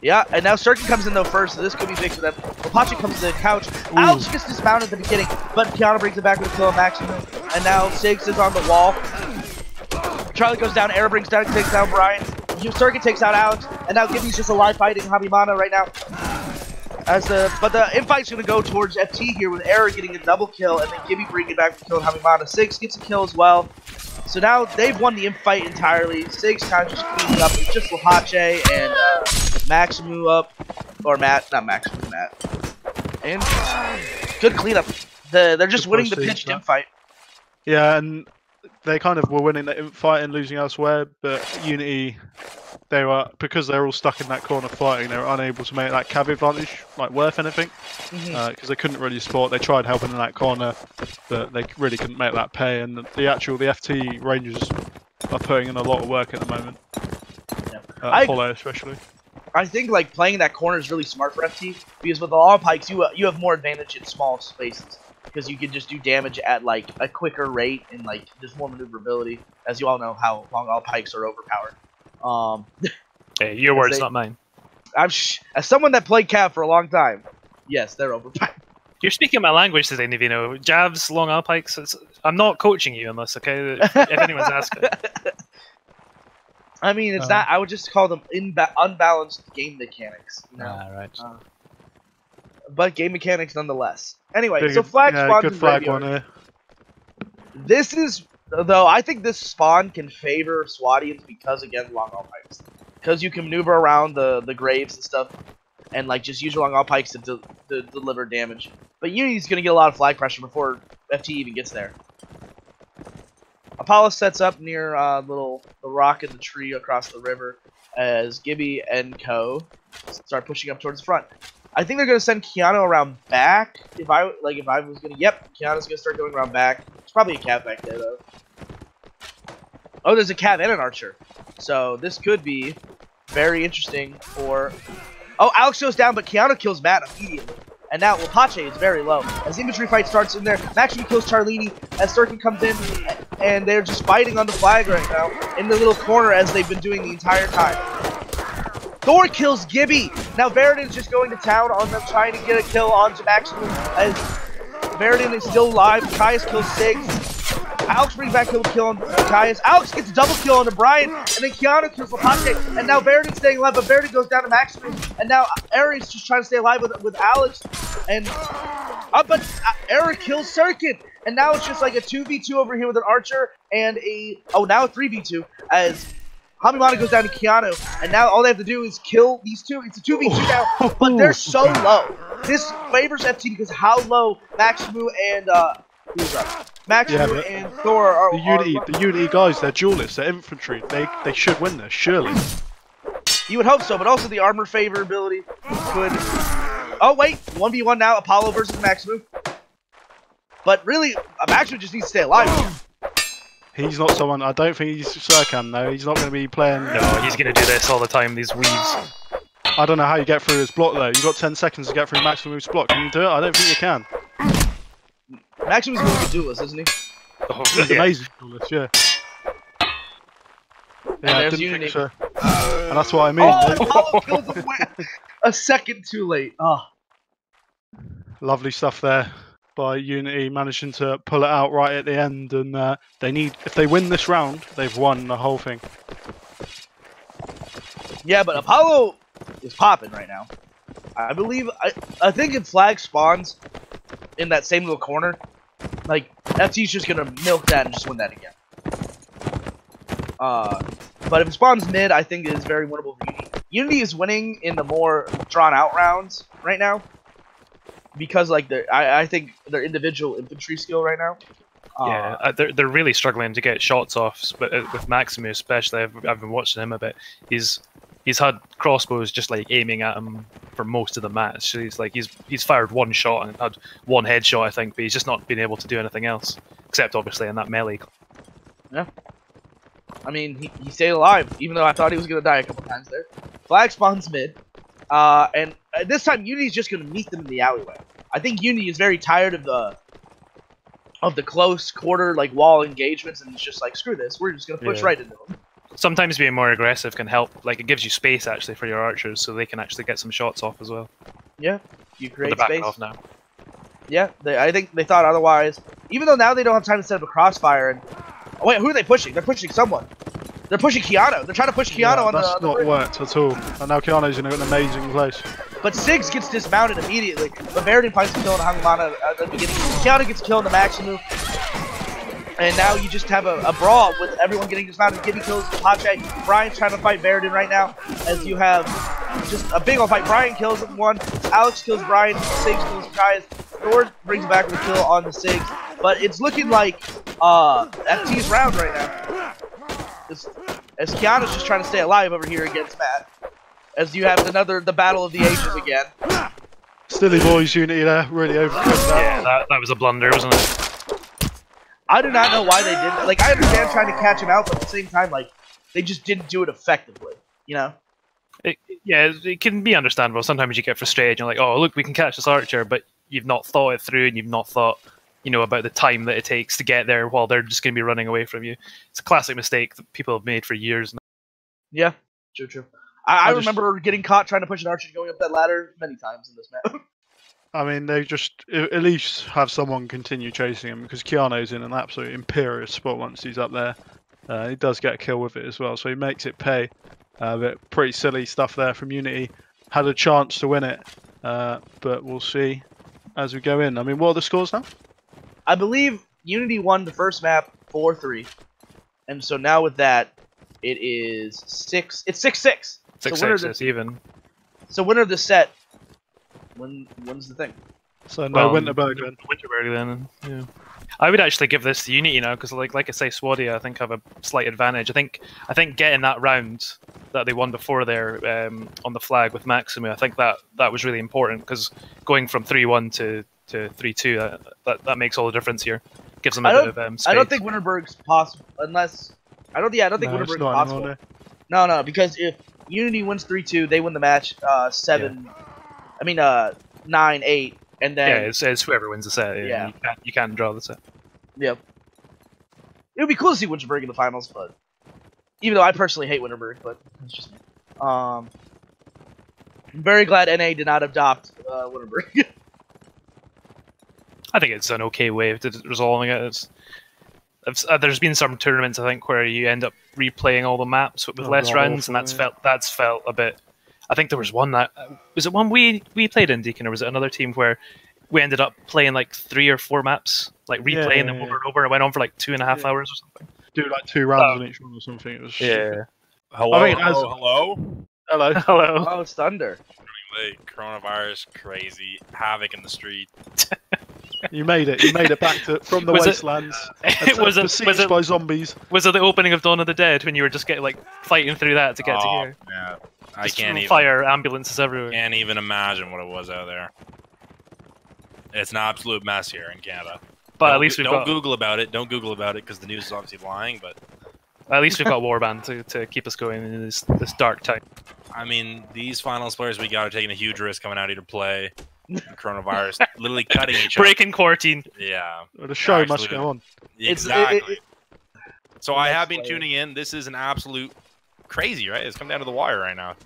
Yeah, and now Sirkin comes in though first, so this could be big for them. Apache comes to the couch. Ooh. Alex gets dismounted at the beginning, but Kiana brings it back with a kill on Maximu. And now Siggs is on the wall. Charlie goes down, Era brings down, takes down Brian. Sirkin takes out Alex, and now Gibby's just alive fighting Habimana right now. But the infight's gonna go towards FT here with Era getting a double kill, and then Gibby bringing it back to kill Habimana. Siggs gets a kill as well. So now they've won the infight entirely. Siggs kind of just cleaning up. It's just Lapache and Maximu up, or Matt, not Maximu, Matt. And good cleanup. They're just winning the pitched infight. Yeah, and they kind of were winning the infight and losing elsewhere, but Unity, because they're all stuck in that corner fighting, they were unable to make that cav advantage like worth anything, because they couldn't really support. They tried helping in that corner, but they really couldn't make that pay. And the FT Rangers are putting in a lot of work at the moment. Yeah. Apollo especially. I think like playing that corner is really smart for FT, because with the long pikes you have more advantage in small spaces, because you can just do damage at like a quicker rate and like there's more maneuverability. As you all know, how long all pikes are overpowered. Hey, your words, not mine. As someone that played Cav for a long time, yes, they're overpowered. You're speaking my language today, Nivino. Javs, long all pikes. I'm not coaching you on this, okay? If anyone's asking. I mean, it's not. I would just call them unbalanced game mechanics. You know? Right. But game mechanics nonetheless. Anyway, so flag spawn. Good flag one here. This is, though, I think this spawn can favor Swadians because, again, long all pikes. Because you can maneuver around the graves and stuff, and like just use your long all pikes to deliver damage. But Unity's gonna get a lot of flag pressure before FT even gets there. Apollo sets up near the rock in the tree across the river as Gibby and Co start pushing up towards the front. I think they're gonna send Keanu around back. If I was gonna, yep, Keanu's gonna start going around back. There's probably a cav back there though. Oh, there's a cav and an archer, so this could be very interesting for. Oh, Alex goes down, but Keanu kills Matt immediately. And now Lapache is very low. As the infantry fight starts in there, Maximu kills Charlini as Sirkin comes in, and they're just fighting on the flag right now in the little corner as they've been doing the entire time. Thor kills Gibby. Now Veridin's just going to town on them, trying to get a kill onto Maximu as Veridin is still alive. Caius kills Siggs. Alex brings back a kill on Caius. Alex gets a double kill on Brian, and then Keanu kills Lapache. And now Veridin's staying alive, but Veridin goes down to Maximu. And now Ares just trying to stay alive with Alex. And but Era kills Sirkin. And now it's just like a 2v2 over here with an archer and now a 3v2 as Habimana goes down to Keanu. And now all they have to do is kill these two. It's a 2v2 now, but they're so low. This favors FT because how low Maximu and Maximu and Thor are the Unity guys, they're duelists, they're infantry. They should win this, surely. You would hope so, but also the armor favorability could. Oh wait, 1v1 now, Apollo versus Maximu. But really, Maximu just needs to stay alive. He's not someone. I don't think he's Sirkan though. He's not going to be playing. No, he's going to do this all the time. These weaves. I don't know how you get through his block though. You've got 10 seconds to get through Maximu's block. Can you do it? I don't think you can. Maximu's a really good duelist, isn't he? Oh, He's amazing duelist, yeah. Yeah, I didn't think so. And that's what I mean. Oh, Apollo kills him a second too late. Oh. Lovely stuff there by Unity, managing to pull it out right at the end. And if they win this round, they've won the whole thing. Yeah, but Apollo is popping right now. I believe, I think if flag spawns in that same little corner, like, FT's just gonna milk that and just win that again. But if it spawns mid, I think it is very winnable for Unity. Unity is winning in the more drawn-out rounds right now. Because, like, I think their individual infantry skill right now. Yeah, they're really struggling to get shots off, but with Maximu especially, I've been watching him a bit. He's had crossbows just like aiming at him for most of the match. So he's fired one shot and had one headshot, I think, but he's just not been able to do anything else, except obviously in that melee. Yeah. I mean, he stayed alive, even though I thought he was gonna die a couple times there. Flag spawns mid, and this time Unity's just gonna meet them in the alleyway. I think Unity is very tired of the close quarter like wall engagements, and it's just like, screw this, we're just gonna push right into them. Sometimes being more aggressive can help. Like, it gives you space actually for your archers, so they can actually get some shots off as well. Yeah, you create They're backing space. off now. Yeah, I think they thought otherwise. Even though now they don't have time to set up a crossfire. And oh, wait, who are they pushing? They're pushing someone. They're pushing Keanu. They're trying to push Keanu on the. That's not worked at all. And now Keanu's in an amazing place. But Siggs gets dismounted immediately. But Verdin finds a kill on Hangmana at the beginning. Keanu gets killed in the Maximu. And now you just have a brawl with everyone getting dismounted. Gibby kills Pache. Brian's trying to fight Verdin right now. As you have just a big old fight. Brian kills one. Alex kills Brian. Siggs kills Kai's. Thor brings back the kill on the Siggs. But it's looking like FT's round right now. As Keanu's just trying to stay alive over here against Matt. As you have the battle of the ages again. Stilly Boys Unity there, really overcooked that. Yeah, that was a blunder, wasn't it? I do not know why they did that. Like, I understand trying to catch him out, but at the same time, like, they just didn't do it effectively, you know? It can be understandable. Sometimes you get frustrated. You're like, oh, look, we can catch this archer, but you've not thought it through, and you've not thought, you know, about the time that it takes to get there while they're just going to be running away from you. It's a classic mistake that people have made for years now. Yeah, true. I remember getting caught trying to push an archer going up that ladder many times in this map. I mean, they just at least have someone continue chasing him, because Keanu's in an absolute imperious spot once he's up there. He does get a kill with it as well, so he makes it pay. But pretty silly stuff there from Unity. Had a chance to win it, but we'll see as we go in. I mean, what are the scores now? I believe Unity won the first map 4-3, and so now with that, it is 6. It's 6-6. 6-6. It's even. So winner of the set wins the thing. So no Winterberg then. Winterberg then. Yeah. I would actually give this to Unity now, because like I say, Swaddy I think have a slight advantage. I think getting that round that they won before there on the flag with Maximu, I think that was really important, because going from 3-1 to 3-2, that makes all the difference here. Gives them a bit of space. I don't think Winterberg's possible unless I don't think Winterberg's possible. No, because if Unity wins 3-2, they win the match 9-8, and then it's whoever wins the set. Yeah, you can't draw the set. Yep. It would be cool to see Winterberg in the finals, but even though I personally hate Winterberg, but it's just me. I'm very glad NA did not adopt Winterberg. I think it's an okay way of resolving it. There's been some tournaments, I think, where you end up replaying all the maps with less rounds, and that's felt a bit. I think there was one was it one we played in Deacon, or was it another team where we ended up playing like 3 or 4 maps, like replaying them over and over, and it went on for like 2.5 hours or something. Do like 2 rounds on each one or something. It was Hello. Oh, it's Thunder. Late. Coronavirus, crazy havoc in the street. You made it. You made it back from the Was it- wastelands. Was by zombies. it the opening of Dawn of the Dead when you were just fighting through that to get to Oh, here? man. I Just can't even. fire ambulances everywhere. Can't even imagine what it was out there. It's an absolute mess here in Canada. But Don't, at least we've don't got Google about it. Don't Google about it because the news is obviously lying. But Warband to keep us going in this dark time. I mean, these finals players we got are taking a huge risk coming out here to play. Coronavirus, literally cutting each other. Breaking quarantine. Yeah. The show must Actually, go on. Exactly. So I have been That's tuning in. This is an absolute crazy, right? It's come down to the wire right now.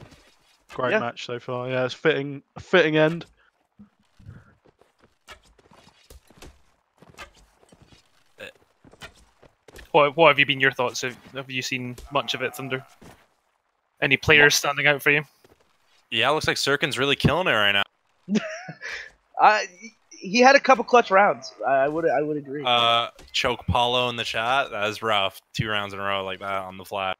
Great Yeah. match so far. Yeah, it's a fitting end. What have you been your thoughts? Have you seen much of it, Thunder? Any players standing out for you? Yeah, it looks like Sirkin's really killing it right now. He had a couple clutch rounds. I would agree. Choke Paulo in the chat. That was rough. 2 rounds in a row like that on the flat.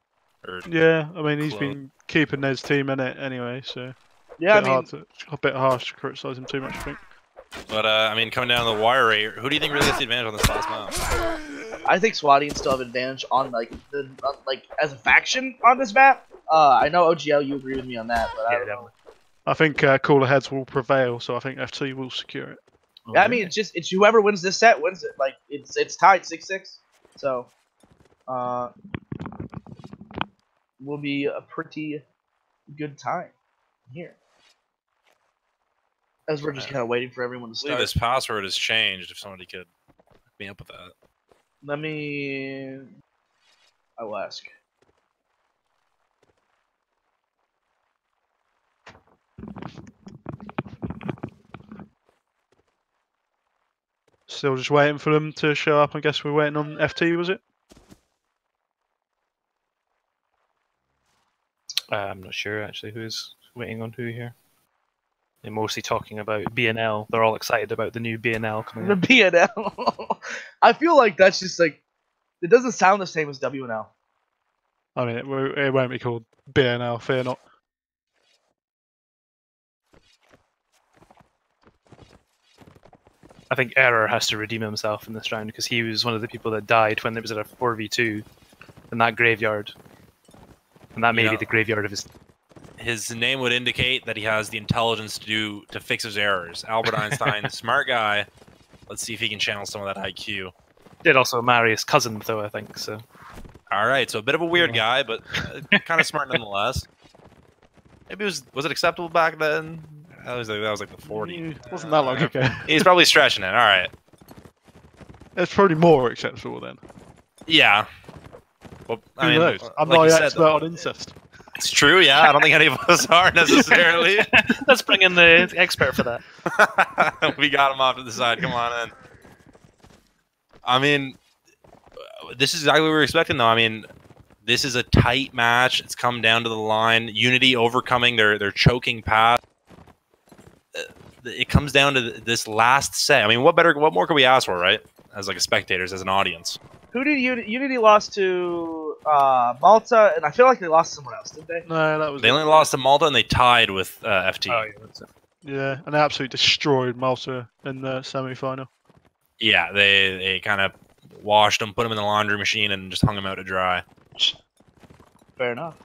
Or Yeah, I mean he's Close. been keeping his team in it anyway, so yeah, I bit mean, hard a bit harsh to criticise him too much. I think. But I mean, coming down the wire rate, who do you think really gets the advantage on this last map? I think Swatians still have advantage on as a faction on this map. I know OGL, you agree with me on that, but I don't know. I think cooler heads will prevail, so I think FT will secure it. Yeah, I mean, it's whoever wins this set wins it. Like it's tied 6-6, so will be a pretty good time here. As we're just kind of waiting for everyone to I believe start. this password has changed. If somebody could hook me up with that. I will ask. Still just waiting for them to show up. I guess we're waiting on FT, was it? I'm not sure actually who's waiting on who here. They're mostly talking about BNL. They're all excited about the new BNL coming The out. BNL. I feel like that's just like it doesn't sound the same as WNL. I mean, it won't be called BNL, fear not. I think Error has to redeem himself in this round because he was one of the people that died when there was a 4v2 in that graveyard. And that may be the graveyard of his... His name would indicate that he has the intelligence to fix his errors. Albert Einstein, smart guy. Let's see if he can channel some of that IQ. Did also marry his cousin, though, I think, so... All right, so a bit of a weird guy, but kind of smart nonetheless. Maybe was it acceptable back then? That was like the 40s. Wasn't that long ago. He's probably stretching it. All right. It's probably more acceptable then. Yeah. Well, I Who mean, knows? I'm like not you an said, expert on incest. it's true. Yeah, I don't think any of us are necessarily. Let's bring in the expert for that. We got him off to the side. Come on in. I mean, this is exactly what we were expecting, though. I mean, this is a tight match. It's come down to the line. Unity overcoming their choking path. It comes down to this last set. I mean, what more could we ask for, right? As like a spectators, as an audience. Who did Unity lost to? Malta, and I feel like they lost to someone else, didn't they? No, that was. They only lost to Malta, and they tied with FT. Oh, yeah, that's it. Yeah, and they absolutely destroyed Malta in the semi-final. Yeah, they kind of washed him, put him in the laundry machine, and just hung him out to dry. Fair enough.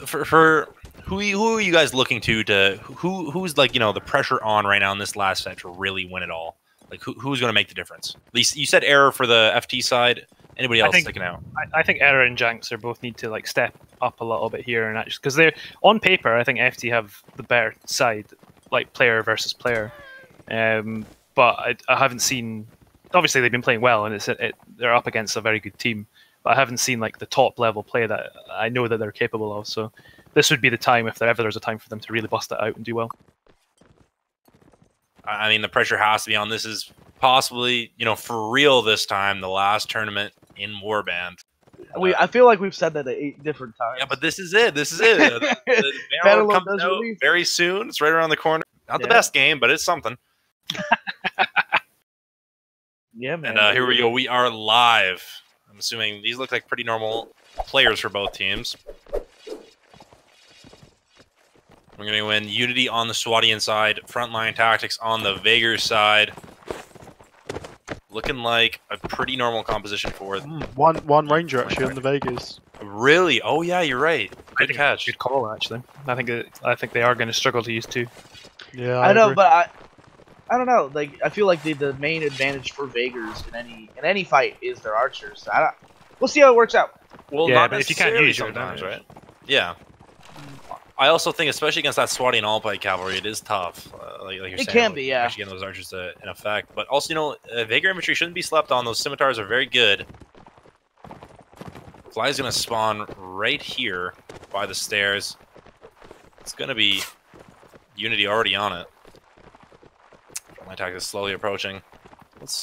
For who are you guys looking to who's like, you know, the pressure on right now in this last set to really win it all? Like who's going to make the difference? At least you said Error for the FT side. Anybody else sticking out? I think Error and Janks both need to like step up a little bit here and actually because they're on paper. I think FT have the better side, like player versus player. But I haven't seen. Obviously, they've been playing well, and they're up against a very good team. But I haven't seen like the top level play that I know that they're capable of. So this would be the time if there's a time for them to really bust it out and do well. I mean, the pressure has to be on. This is possibly, you know, for real this time, the last tournament in Warband. I feel like we've said that at 8 different times. Yeah, but this is it. This is it. The Battle comes does out release. very soon. It's right around the corner. Not the best game, but it's something. Yeah, man. And here we go. We are live. I'm assuming these look like pretty normal players for both teams. We're going to win Unity on the Swatian side, Frontline Tactics on the Vaegir side. Looking like a pretty normal composition for one Ranger actually on the Vegas. Really? Oh yeah, you're right. Good catch. Good call, actually. I think they are going to struggle to use 2. Yeah, I know, agree. but I don't know. Like, I feel like the main advantage for Vaegrs in any fight is their archers. We'll see how it works out. Well, Yeah, not but if you can't necessarily use your sometimes, advantage. right? Yeah. I also think, especially against that Swatian all-pike cavalry, it is tough. Like you're saying, It can be, yeah. Actually getting those archers in effect. But also, you know, Vaegir infantry shouldn't be slept on. Those scimitars are very good. Fly's going to spawn right here by the stairs. It's going to be Unity already on it. My attack is slowly approaching.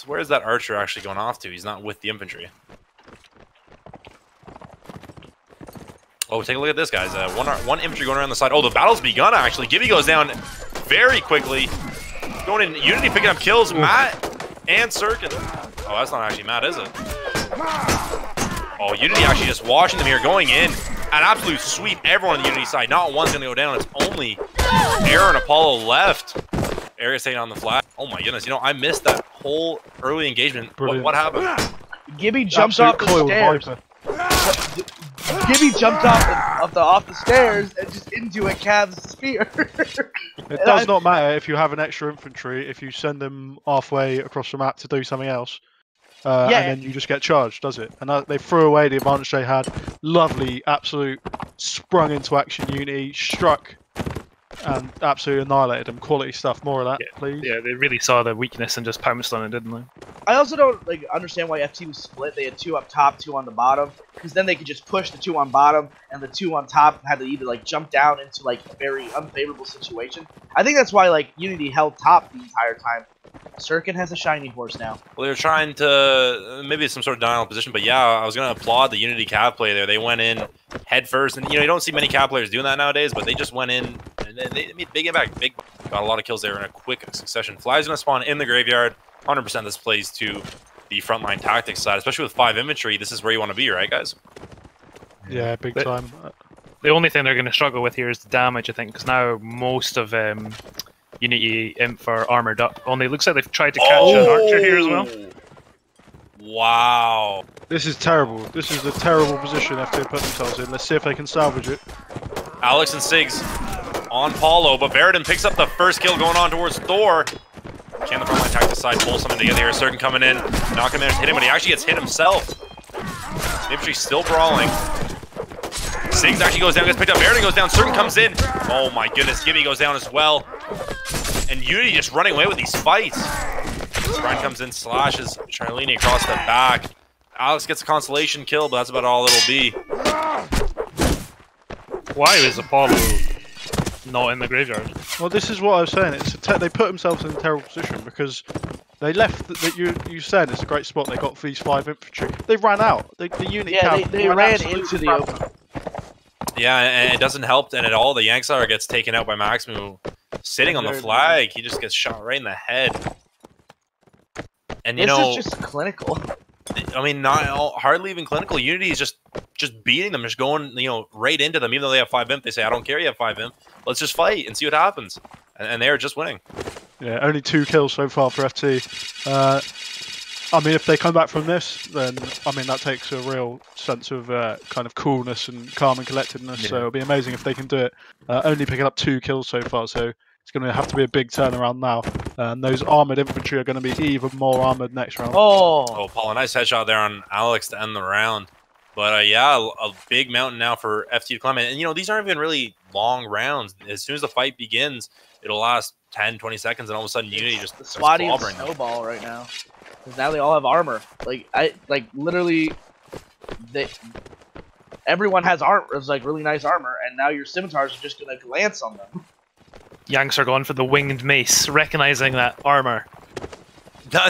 Where is that archer actually going off to? He's not with the infantry. Oh, take a look at this, guys. One infantry going around the side. Oh, the battle's begun, actually. Gibby goes down very quickly. Going in. Unity picking up kills. Matt and Sirkin. Oh, that's not actually Matt, is it? Oh, Unity actually just washing them here. Going in. An absolute sweep. Everyone on the Unity side. Not one's going to go down. It's only Air and Apollo left. Air is staying on the flag. Oh, my goodness. You know, I missed that whole early engagement. What happened? Gibby jumped off the stairs. Gibby jumped off the stairs and just into a Cav's spear. It does not matter if you have an extra infantry, if you send them halfway across the map to do something else, and then you just get charged, does it? And they threw away the advantage they had. Lovely, absolute, sprung into action Unity, struck, and absolutely annihilated them. Quality stuff, more of that, please. Yeah, they really saw the weakness and just pounced on it, didn't they? I also don't understand why FT was split. They had 2 up top, 2 on the bottom, because then they could just push the 2 on bottom, and the 2 on top had to either jump down into a very unfavorable situation. I think that's why Unity held top the entire time. Sirkin has a shiny horse now. Well, they're trying to maybe some sort of denial position, but yeah, I was going to applaud the Unity Cav play there. They went in head first, and you don't see many Cav players doing that nowadays, but they just went in and they made big impact. Got a lot of kills there in a quick succession. Fly's going to spawn in the graveyard. 100% this plays to the Frontline Tactics side, especially with 5 infantry. This is where you want to be, right, guys? Yeah, big time. The only thing they're going to struggle with here is the damage, I think, because now most of Unity Imp are armored up. Only it looks like they've tried to catch an archer here as well. Wow. This is terrible. This is a terrible position FT put themselves in. Let's see if they can salvage it. Alex and Sigs on Paulo, but Veridin picks up the first kill going on towards Thor. Can the Frontline Tactics side pull something together here? Sirkin coming in. Not going to manage to hit him, but he actually gets hit himself. The infantry still brawling. Sigs actually goes down, gets picked up. Veridin goes down. Sirkin comes in. Oh my goodness. Gibby goes down as well. And Unity just running away with these fights. Brian comes in, slashes Charlene across the back. Alex gets a consolation kill, but that's about all it'll be. Why is Apollo not in the graveyard? Well, this is what I was saying. They put themselves in a terrible position because they left. You said it's a great spot. They got these 5 infantry. They ran out. The unit. Yeah, they ran into the open. Yeah, and it doesn't help at all. The Yanksar gets taken out by Maximu. Sitting on the flag, he just gets shot right in the head. And this is just clinical. I mean, hardly even clinical. Unity is just beating them, just going right into them. Even though they have 5 imp, they say, "I don't care, you have 5 imp. Let's just fight and see what happens." And they are just winning. Yeah, only 2 kills so far for FT. I mean, if they come back from this, then that takes a real sense of kind of coolness and calm and collectedness. Yeah. So it'll be amazing if they can do it. Only picking up 2 kills so far, so it's going to have to be a big turnaround now. And those armored infantry are going to be even more armored next round. Oh, Paul, a nice headshot there on Alex to end the round. But yeah, a big mountain now for FT to climb. And these aren't even really long rounds. As soon as the fight begins, it'll last 10, 20 seconds, and all of a sudden Unity just the Swatian snowball right now. Because now they all have armor. Literally, everyone has armor. It's really nice armor, and now your scimitars are just gonna glance on them. Yanks are going for the winged mace, recognizing that armor.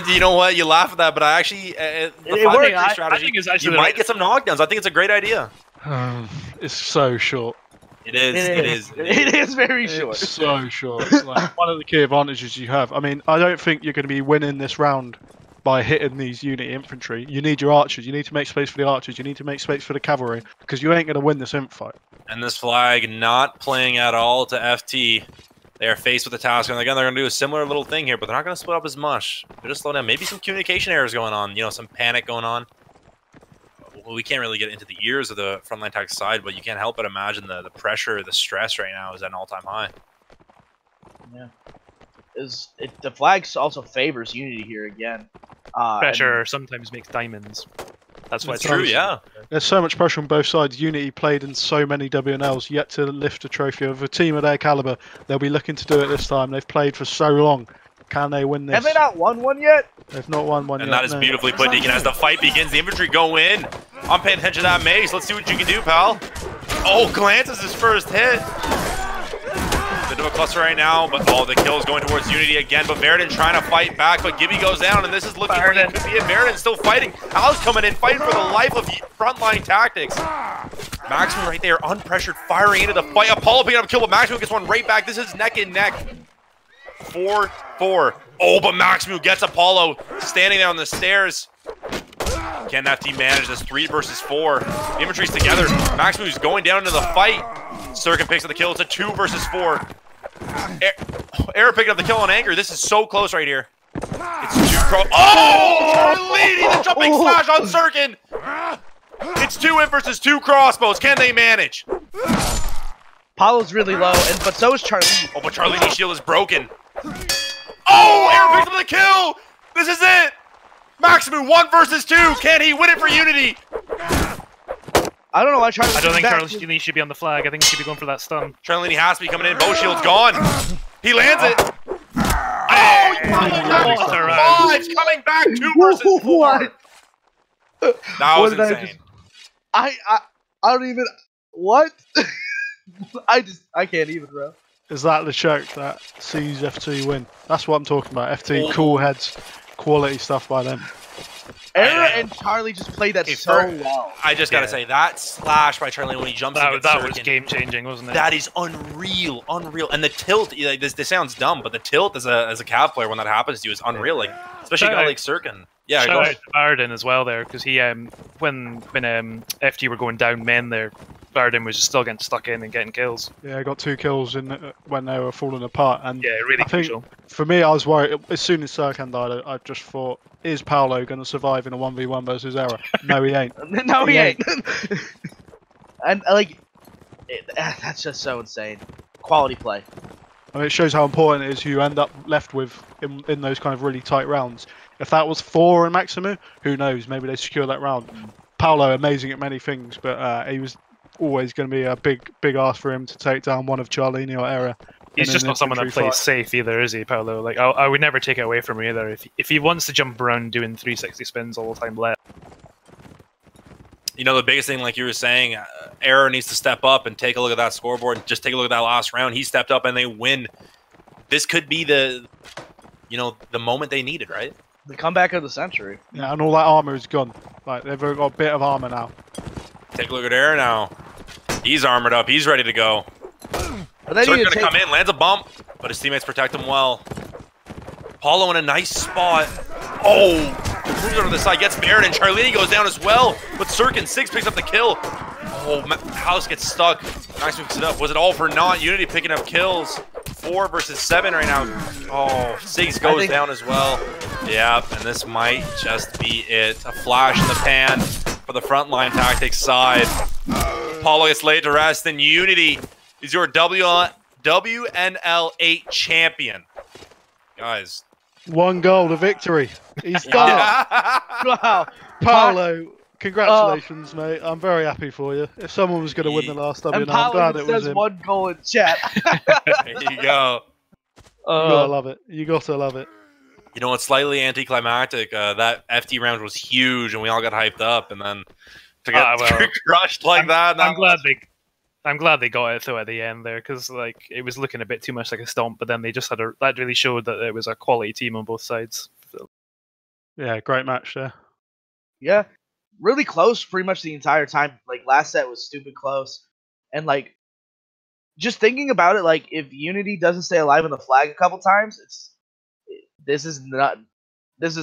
You know what? You laugh at that, but I actually, the 5 strategy, I think it's actually you might get some knockdowns. I think it's a great idea. It's so short. It is. It is very short. It's so short. It's one of the key advantages you have. I mean, I don't think you're going to be winning this round by hitting these unit infantry. You need your archers. You need to make space for the archers. You need to make space for the cavalry because you ain't going to win this imp fight. And this flag not playing at all to FT. They are faced with the task, and again, they're going to do a similar little thing here, but they're not going to split up as much. They're just slow down. Maybe some communication errors going on, you know, some panic going on. Well, we can't really get into the ears of the Frontline Tactics side, but you can't help but imagine the pressure, the stress right now is at an all-time high. Yeah. The flag also favors Unity here again. Pressure sometimes makes diamonds. That's why it's true, yeah. There's so much pressure on both sides. Unity played in so many WNLs, yet to lift a trophy of a team of their caliber. They'll be looking to do it this time. They've played for so long. Can they win this? Have they not won one yet? They've not won one yet. And that is beautifully put, Deacon. As the fight begins, the infantry go in. I'm paying attention to that mace. Let's see what you can do, pal. Oh, glances his first hit. Bit of a cluster right now, but the kill's going towards Unity again. But Verdun trying to fight back, but Gibby goes down, and this is looking like it could be it. Verdun still fighting. Al's coming in, fighting for the life of Frontline Tactics. Maximum right there, unpressured, firing into the fight. Apollo picking up a kill, but Maximum gets one right back. This is neck and neck. 4-4. Oh, but Maximum gets Apollo standing there on the stairs. Can that team manage this 3 versus 4? The infantry's together. Maximum's going down into the fight. Cirkin picks up the kill. It's a 2 versus 4. Era picking up the kill on Anchor. This is so close right here. It's 2 cross. Oh! Charlini, the jumping slash on Cirkin. It's 2 in versus 2 crossbows. Can they manage? Paulo's really low, but so is Charlini. Oh, but Charlini's shield is broken. Oh! Era picks up the kill. This is it. Maximum 1 versus 2. Can he win it for Unity? I don't know why Charlini. I don't think Charlini should be on the flag. I think he should be going for that stun. Charlini has to be coming in. Bow shield's gone. He lands it. Oh, he's coming back 2 versus 4. What? That was insane. I don't even. What? I can't even, bro. Is that the choke that sees FT win? That's what I'm talking about. FT, cool heads, quality stuff by them. Era and Charlie just played that so well. I just gotta say, that slash by Charlie when he jumps that was game changing, wasn't it? That is unreal, unreal. And the tilt, like, this sounds dumb, but the tilt as a Cav player when that happens to you is unreal. Like, especially a guy like Cirkin. Yeah, shout out to Bardin as well there, because he when FT were going down men there, Bardin was just still getting stuck in and getting kills. Yeah, I got 2 kills in when they were falling apart, and yeah, really crucial. For me, I was worried as soon as Cirkin died. I just thought, is Paolo going to survive in a 1v1 versus Era? No, he ain't. No, he ain't. And like, that's just so insane. Quality play. I mean, it shows how important it is who you end up left with in those kind of really tight rounds. If that was 4 in Maximu, who knows? Maybe they secure that round. Paolo amazing at many things, but he was always going to be a big ask for him to take down one of Charlini or Era. He's just not someone that plays safe either, is he, Paolo? Like, I would never take it away from him either. If he wants to jump around doing 360 spins all the time, let. You know, the biggest thing, like you were saying, Era needs to step up and take a look at that scoreboard and just take a look at that last round. He stepped up and they win. This could be the moment they needed, right? The comeback of the century. Yeah, and all that armor is gone. Like, they've got a bit of armor now. Take a look at Era now. He's armored up. He's ready to go. Cirkin's going to come in, lands a bump, but his teammates protect him well. Paulo in a nice spot. Oh! Moves over to the side, gets Baron, and Charlini goes down as well. But Cirkin, 6 picks up the kill. Oh, House gets stuck. Max picks it up. Was it all for naught? Unity picking up kills. 4 versus 7 right now. Oh, Sigs goes down as well. Yep, and this might just be it. A flash in the pan for the Frontline Tactics side. Paulo gets laid to rest, and Unity is your WNL8 champion. Guys. 1 goal to victory. He's done it. Wow. Paolo, congratulations, mate. I'm very happy for you. If someone was going to win the last WNL, I'm glad it was him. 1 goal in chat. There you go. You gotta love it. You gotta love it. You know, it's slightly anticlimactic. That FT round was huge, and we all got hyped up, and then to get crushed like that. I'm glad they got it though at the end there, because like it was looking a bit too much like a stomp, but then they just had that really showed that it was a quality team on both sides. So. Yeah, great match there. Yeah, really close pretty much the entire time. Like last set was stupid close, and like just thinking about it, like if Unity doesn't stay alive on the flag a couple times, this is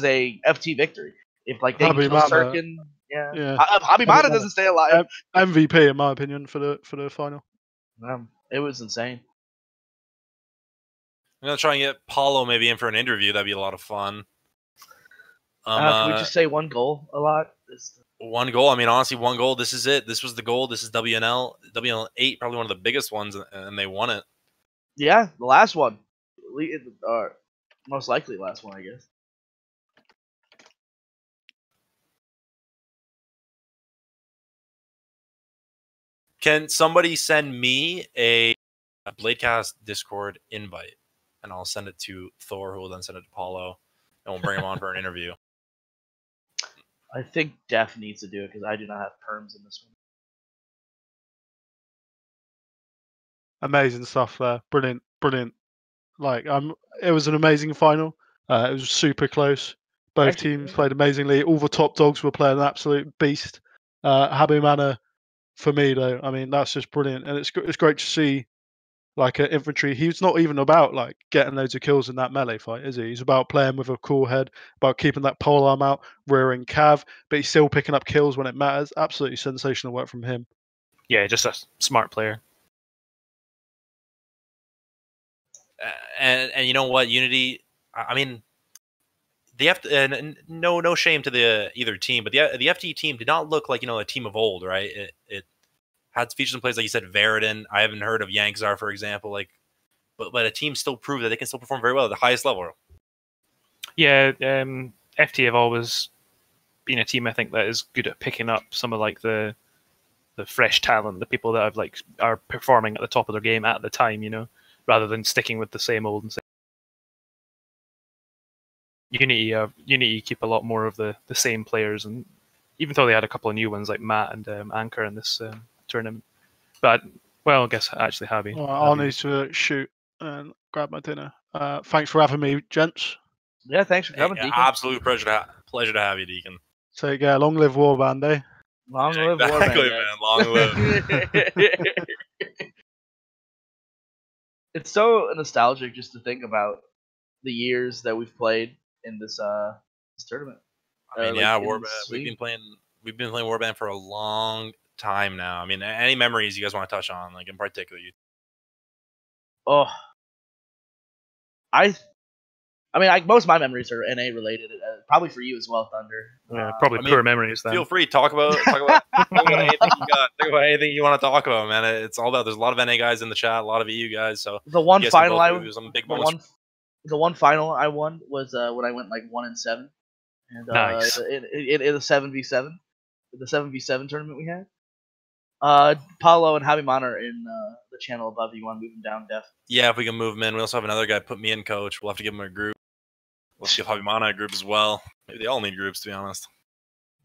a FT victory. If like they kill Cirkin Yeah. Yeah. Habimana doesn't stay alive. MVP in my opinion for the final. It was insane. I'm gonna try and get Paulo maybe in for an interview. That'd be a lot of fun. Can we just say one goal a lot? One goal. I mean, honestly, one goal. This is it. This was the goal. This is WNL8, probably one of the biggest ones, and they won it. Yeah, the last one. Most likely last one, I guess. Can somebody send me a Bladecast Discord invite, and I'll send it to Thor, who will then send it to Paulo, and we'll bring him on for an interview. I think Def needs to do it because I do not have perms in this one. Amazing stuff there. Brilliant. Like, it was an amazing final. It was super close. Both teams played amazingly. All the top dogs were playing an absolute beast. Habimana, for me though, I mean, that's just brilliant, and it's great to see like an infantry. He's not even about like getting loads of kills in that melee fight, is he? He's about playing with a cool head, about keeping that pole arm out, rearing cav, but he's still picking up kills when it matters. Absolutely sensational work from him. Yeah, just a smart player. And you know what, Unity? I mean, they have to, no shame to the either team, but the FT team did not look like a team of old, right? It had features and plays like you said, Veridin. I haven't heard of Yankzar, for example. Like, but a team still proved that they can still perform very well at the highest level. Yeah, FT have always been a team I think that is good at picking up some of like the fresh talent, the people that have are performing at the top of their game at the time, rather than sticking with the same old and same. Unity keep a lot more of the same players, and even though they had a couple of new ones like Matt and Anchor in this tournament, but I guess actually Javi. Well, I'll need to shoot and grab my dinner. Thanks for having me, gents. Yeah, thanks for coming, Deacon. Absolute pleasure to have you, Deacon. Take care. Long live Warband, eh? Long live exactly, Warband, man. Long live. It's so nostalgic just to think about the years that we've played in this tournament. I mean, Warband. We've been playing Warband for a long time now. I mean, any memories you guys want to touch on, like in particular? Most of my memories are NA related. Probably for you as well, Thunder. Yeah, probably poor memories. Then feel free to talk about anything you got. Talk about anything you want to talk about, man. It's all about. There's a lot of NA guys in the chat, a lot of EU guys. So the one final the one final I won was when I went like 1-7, and nice. in a 7v7, the 7v7 tournament we had. Paulo and Habimana are in the channel above. You want to move them down, Def? Yeah, if we can move them in. We also have another guy put me in coach. We'll have to give him a group. Let's give Habimana a group as well. Maybe they all need groups, to be honest.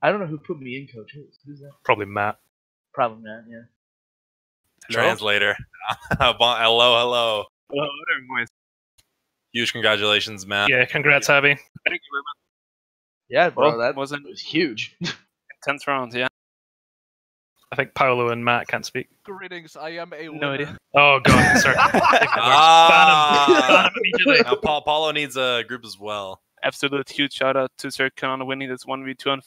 I don't know who put me in coach. Who's that? Probably Matt. Probably Matt, yeah. Translator. Hello. Hello, Huge congratulations, Matt. Yeah, congrats, Javi. Thank you very much. Yeah, bro, Well, that wasn't was huge. 10th round, yeah. I think Paolo and Matt can't speak. Greetings, I am a winner. No idea. Oh god, sorry. Ban him immediately. Now, Paulo needs a group as well. Absolute huge shout out to Sir on winning this 1v2 on.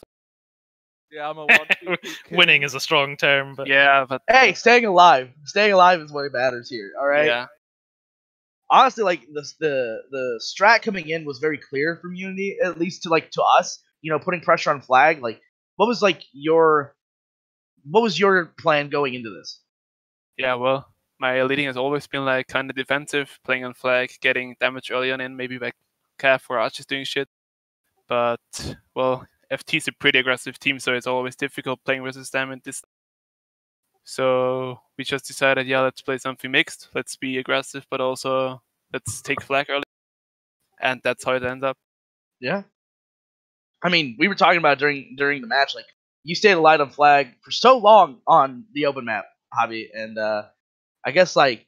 Yeah, I'm a 1v2 Winning is a strong term, but Yeah, but Hey, staying alive is what matters here. All right. yeah. Honestly, like the strat coming in was very clear from Unity, at least to us. Putting pressure on Flag. Like, what was your plan going into this? Yeah, well, my leading has always been like kind of defensive, playing on Flag, getting damage early on in, maybe like Cav or Arch is doing shit. But, well, FT is a pretty aggressive team, so it's always difficult playing versus them in this. So we just decided, yeah, let's play something mixed. Let's be aggressive, but also let's take Flag early. And that's how it ended up. Yeah. I mean, we were talking about during the match, like, you stayed alive on Flag for so long on the open map, Javi, and I guess like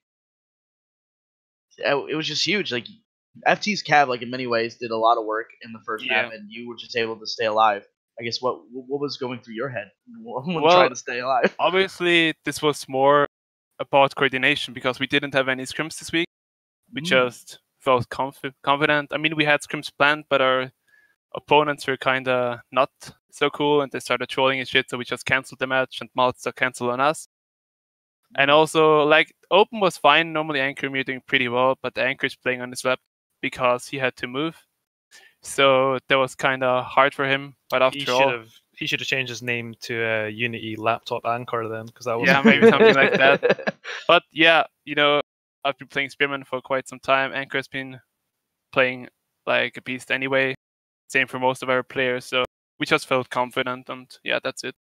it was just huge. Like, FT's Cav, like, in many ways, did a lot of work in the first map, and you were just able to stay alive. I guess what was going through your head when trying to stay alive? Obviously, this was more about coordination because we didn't have any scrims this week. We just felt confident. I mean, we had scrims planned, but our opponents were kind of not so cool, and they started trolling and shit, so we just cancelled the match, and Malta canceled on us. And also, like, Open was fine. Normally, Anchor and me are doing pretty well, but the Anchor is playing on his lap because he had to move. So that was kind of hard for him. But after all, He should have changed his name to Unity Laptop Anchor then, because that was yeah, maybe something like that. But yeah, you know, I've been playing Spearman for quite some time. Anchor has been playing like a beast anyway. Same for most of our players. So we just felt confident, and yeah, that's it.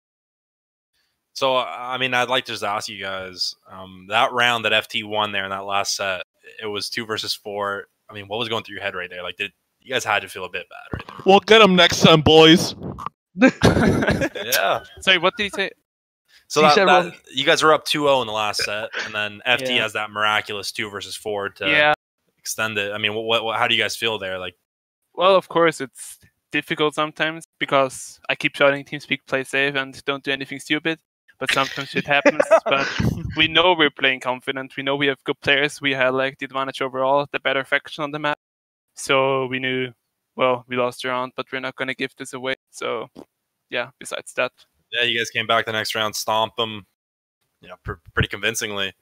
So, I mean, I'd like to just ask you guys, that round that FT won there in that last set, it was 2 versus 4. I mean, what was going through your head right there? Like, you guys had to feel a bit bad right there? We'll get him next time, boys. Yeah. Sorry, what did he say? So you guys were up 2-0 in the last set, and then FT has that miraculous 2 versus 4 to extend it. I mean, how do you guys feel there? Like, well, of course, it's difficult sometimes because I keep shouting TeamSpeak, play safe, and don't do anything stupid. But sometimes shit happens. But we know we're playing confident. We know we have good players. We had like the advantage overall, the better faction on the map. So we knew, well, we lost the round, but we're not going to give this away. So yeah, besides that. Yeah, you guys came back the next round, stomp them, you know, pretty convincingly.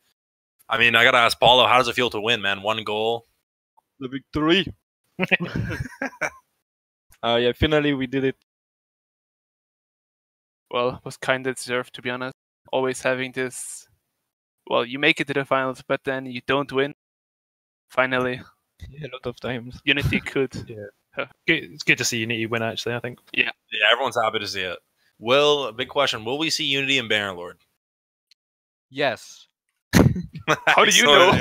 I mean, I got to ask Paulo, how does it feel to win, man? 1 goal. The victory. Yeah, finally we did it. Well, it was kind of deserved, to be honest. Always having this, well, you make it to the finals, but then you don't win. Finally. Yeah, a lot of times. Unity could. Yeah. It's good to see Unity win, actually, I think. Yeah. Yeah, everyone's happy to see it. Big question, will we see Unity and Bannerlord? Yes. How do you know?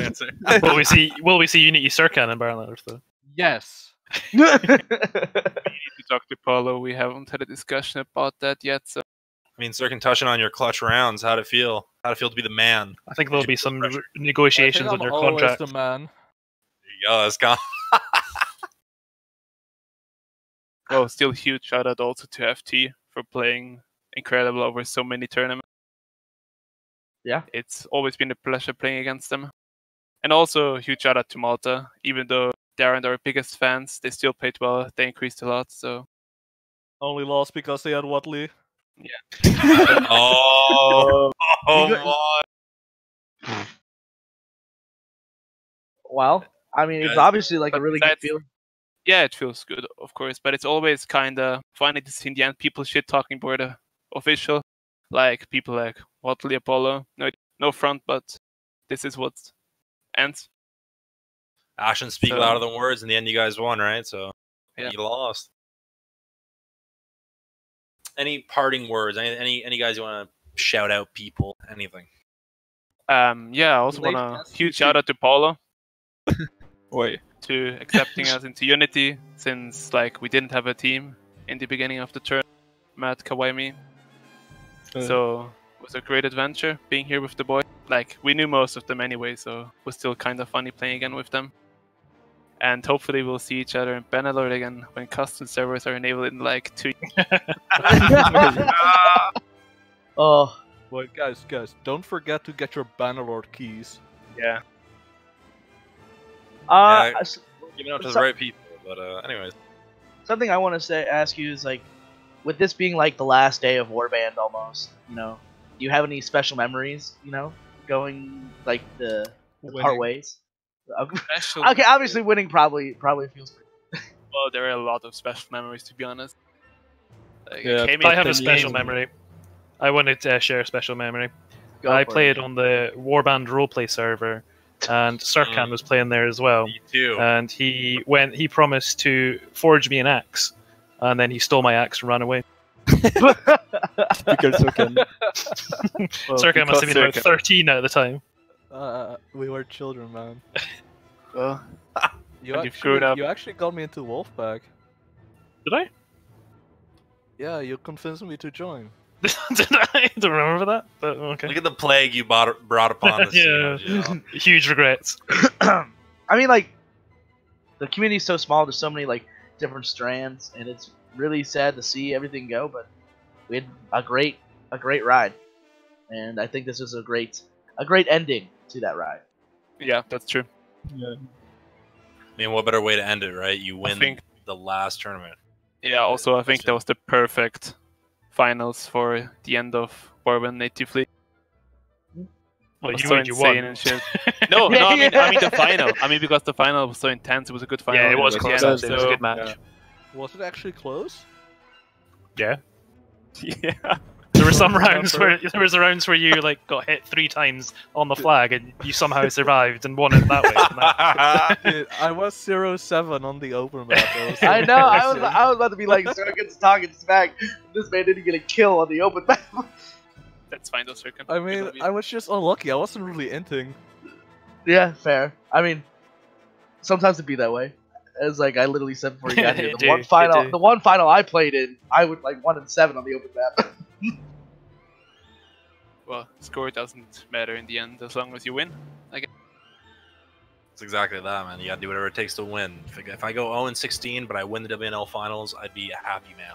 Will we see Unity Surcan and Barrel though? Yes. We need to talk to Paulo. We haven't had a discussion about that yet. So. I mean, Sirkin, touching on your clutch rounds, how'd it feel? How'd it feel to be the man? I think there'll be some negotiations on your contract. The man. There you go, that's gone. Well, still huge shout out also to FT for playing incredible over so many tournaments. Yeah. It's always been a pleasure playing against them. And also huge shout out to Malta. Even though they aren't our biggest fans, they still played well. They increased a lot, so Only lost because they had Watley. yeah. Oh my. Well, I mean, it's obviously like a really good feeling. Yeah, it feels good, of course, but it's always kind of funny to see in the end people shit talking about the official, like people like Watley Apollo. No front, but this is what ends. Actions speak louder than words. In the end, you guys won, right? So yeah. You lost. Any parting words? Any guys you want to shout out? People? Anything? Yeah, I also want a huge shout out to Paulo. Wait. To accepting us into Unity, since like we didn't have a team in the beginning of the tournament, Matt, Kawaii, so it was a great adventure being here with the boys. Like we knew most of them anyway, so it was still kind of funny playing again with them. And hopefully we'll see each other in Bannerlord again when custom servers are enabled in like 2 years. Oh, Well, guys, don't forget to get your Bannerlord keys. Yeah. Giving out to the right people, but anyways. Something I want to ask you is like, with this being like the last day of Warband almost, you know, do you have any special memories, you know, going like the part ways? Okay, obviously winning probably feels pretty. Well, there are a lot of special memories, to be honest. Like, Yeah, I have a special memory. I wanted to share a special memory. I played on the Warband roleplay server, and Surkan was playing there as well. Me too. And he promised to forge me an axe, and then he stole my axe and ran away. Because Surkan. Surkan must have been about 13 at the time. We were children, man. Well, You up. actually got me into Wolfpack. Did I? Yeah, you convinced me to join. Did I? Don't remember that, but okay. Look at the plague you brought upon us. Yeah. You know? Huge regrets. I mean, like, the community's so small. There's so many like different strands, and it's really sad to see everything go. But we had a great ride, and I think this is a great ending to that ride. Yeah, that's true. Yeah. I mean, what better way to end it, right? You win think- the last tournament. Yeah, also I think that was the perfect finals for the end of Warband Native League. Well, It was you so mean you insane won. and shit. No, Yeah, no, I yeah. mean the final. I mean because the final was so intense. It was a good final. Yeah, it was at the close. end, Actually. It was a good match. Yeah. Was it actually close? Yeah. Yeah. There were I some don't rounds where remember. rounds where you like got hit 3 times on the flag and you somehow survived and won it that way. Dude, I was 0-7 on the open map. That was so I know. I was embarrassing. about to be like, so gets talking smack. This man didn't get a kill on the open map. That's fine, though, Circle. I mean, I was just unlucky. I wasn't really inting. Yeah, fair. I mean, sometimes it'd be that way. It's like I literally said before you got here. You The one do, final, you do. the one final I played in, I would like 1-7 on the open map. Well, score doesn't matter in the end as long as you win. It's exactly that, man. You gotta do whatever it takes to win. If I go 0-16, but I win the WNL finals, I'd be a happy man.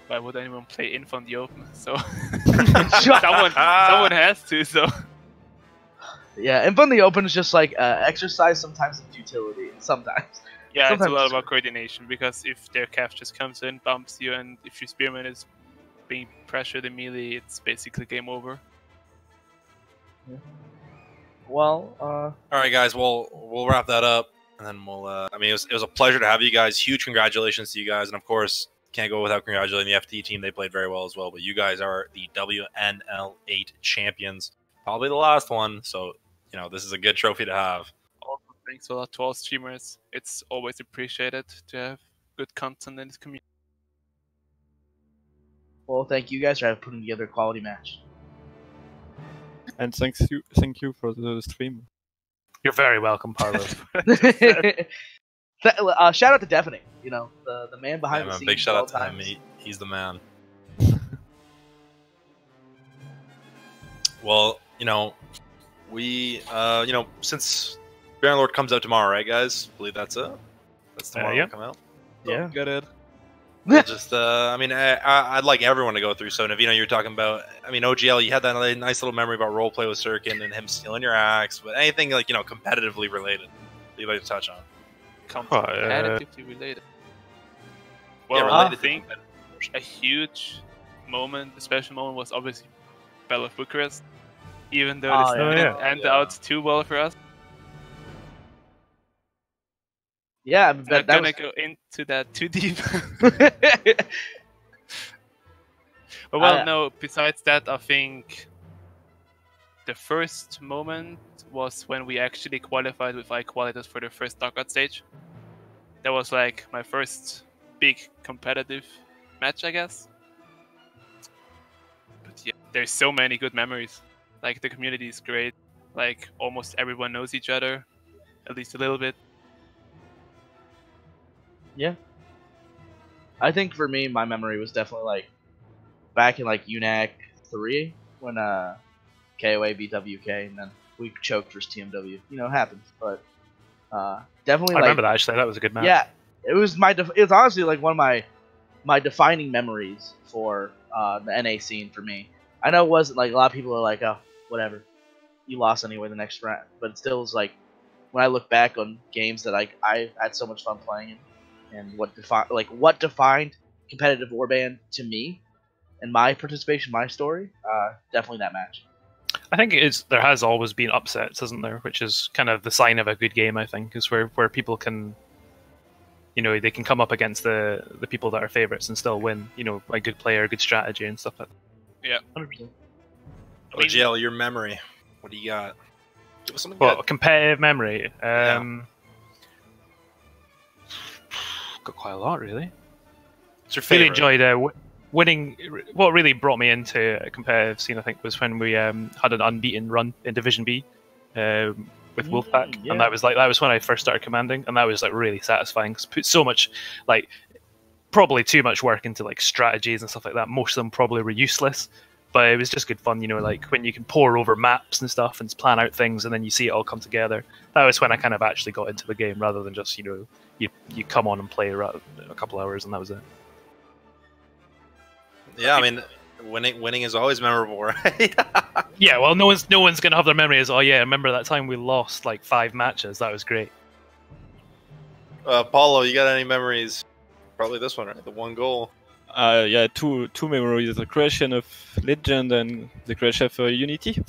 Why would anyone play Inf on the open? So someone has to. So Yeah, and from the open is just like exercise sometimes in futility, and sometimes. yeah, it's a Sometimes lot it's about coordination because if their calf just comes in, bumps you, and if your spearman is being pressured immediately, it's basically game over. Well, All right, guys. We'll wrap that up, and then we'll. I mean, it was a pleasure to have you guys. Huge congratulations to you guys, and of course, can't go without congratulating the FT team. They played very well as well. But you guys are the WNL8 champions, probably the last one. So you know this is a good trophy to have. Also, thanks a lot to all streamers. It's always appreciated to have good content in this community. well, thank you guys for putting together a quality match. And thank you for the stream. You're very welcome, Parlo. Shout out to Deafening, you know, the man behind Yeah, the man, scenes. big shout out at to all him. times. He's the man. Well, you know, we since Baron Lord comes out tomorrow, right, guys? I believe that's it. That's tomorrow. Yeah. Will come out. Yeah. Get it? We'll just, I mean, I'd like everyone to go through. So, Navino, you're talking about, I mean, OGL, you had that nice little memory about roleplay with Sirkin and him stealing your axe, but anything like, competitively related that you'd like to touch on? Competitively related. Well, related I to think a huge moment, a special moment, was obviously Battle of Bucharest. Even though this Oh, didn't yeah. end out too well for us. Yeah, I'm not gonna go into that too deep. But well, no, besides that, I think the first moment was when we actually qualified with iQualitas for the first knockout stage. That was like my first big competitive match, I guess. But yeah, there's so many good memories. Like, the community is great. Like, almost everyone knows each other, at least a little bit. Yeah. I think for me, my memory was definitely like back in like UNAC 3 when KOA beat WK and then we choked versus TMW. You know, it happens, but definitely. I like, remember that actually. That was a good match. Yeah, it was it was honestly like one of my defining memories for the NA scene for me. I know it wasn't like a lot of people are like, oh, whatever, you lost anyway the next round, but it still was like when I look back on games that I had so much fun playing in. And what defined competitive warband to me, and my participation, my story, definitely that match. I think there has always been upsets, isn't there? Which is kind of the sign of a good game. I think is where people can, they can come up against the people that are favorites and still win. A good player, good strategy, and stuff like that. Yeah, 100%. OGL, your memory. What do you got? Give us something Well, good. competitive memory. Yeah. Got quite a lot, really. What's your Really favorite? enjoyed winning. What really brought me into a competitive scene, I think, was when we had an unbeaten run in Division B with Wolfpack, yeah. and that was when I first started commanding, and that was like really satisfying because put so much, like, probably too much work into like strategies and stuff like that. Most of them probably were useless, but it was just good fun, like when you can pour over maps and stuff and plan out things, and then you see it all come together. That was when I kind of actually got into the game, rather than just you come on and play a couple hours and that was it. Yeah, I mean, winning is always memorable, right? Yeah, well, no one's gonna have their memory as, oh yeah, remember that time we lost like 5 matches? That was great. Paulo, you got any memories? Probably this one, right? The one goal. Yeah, two memories: the creation of Legend and the creation of Unity.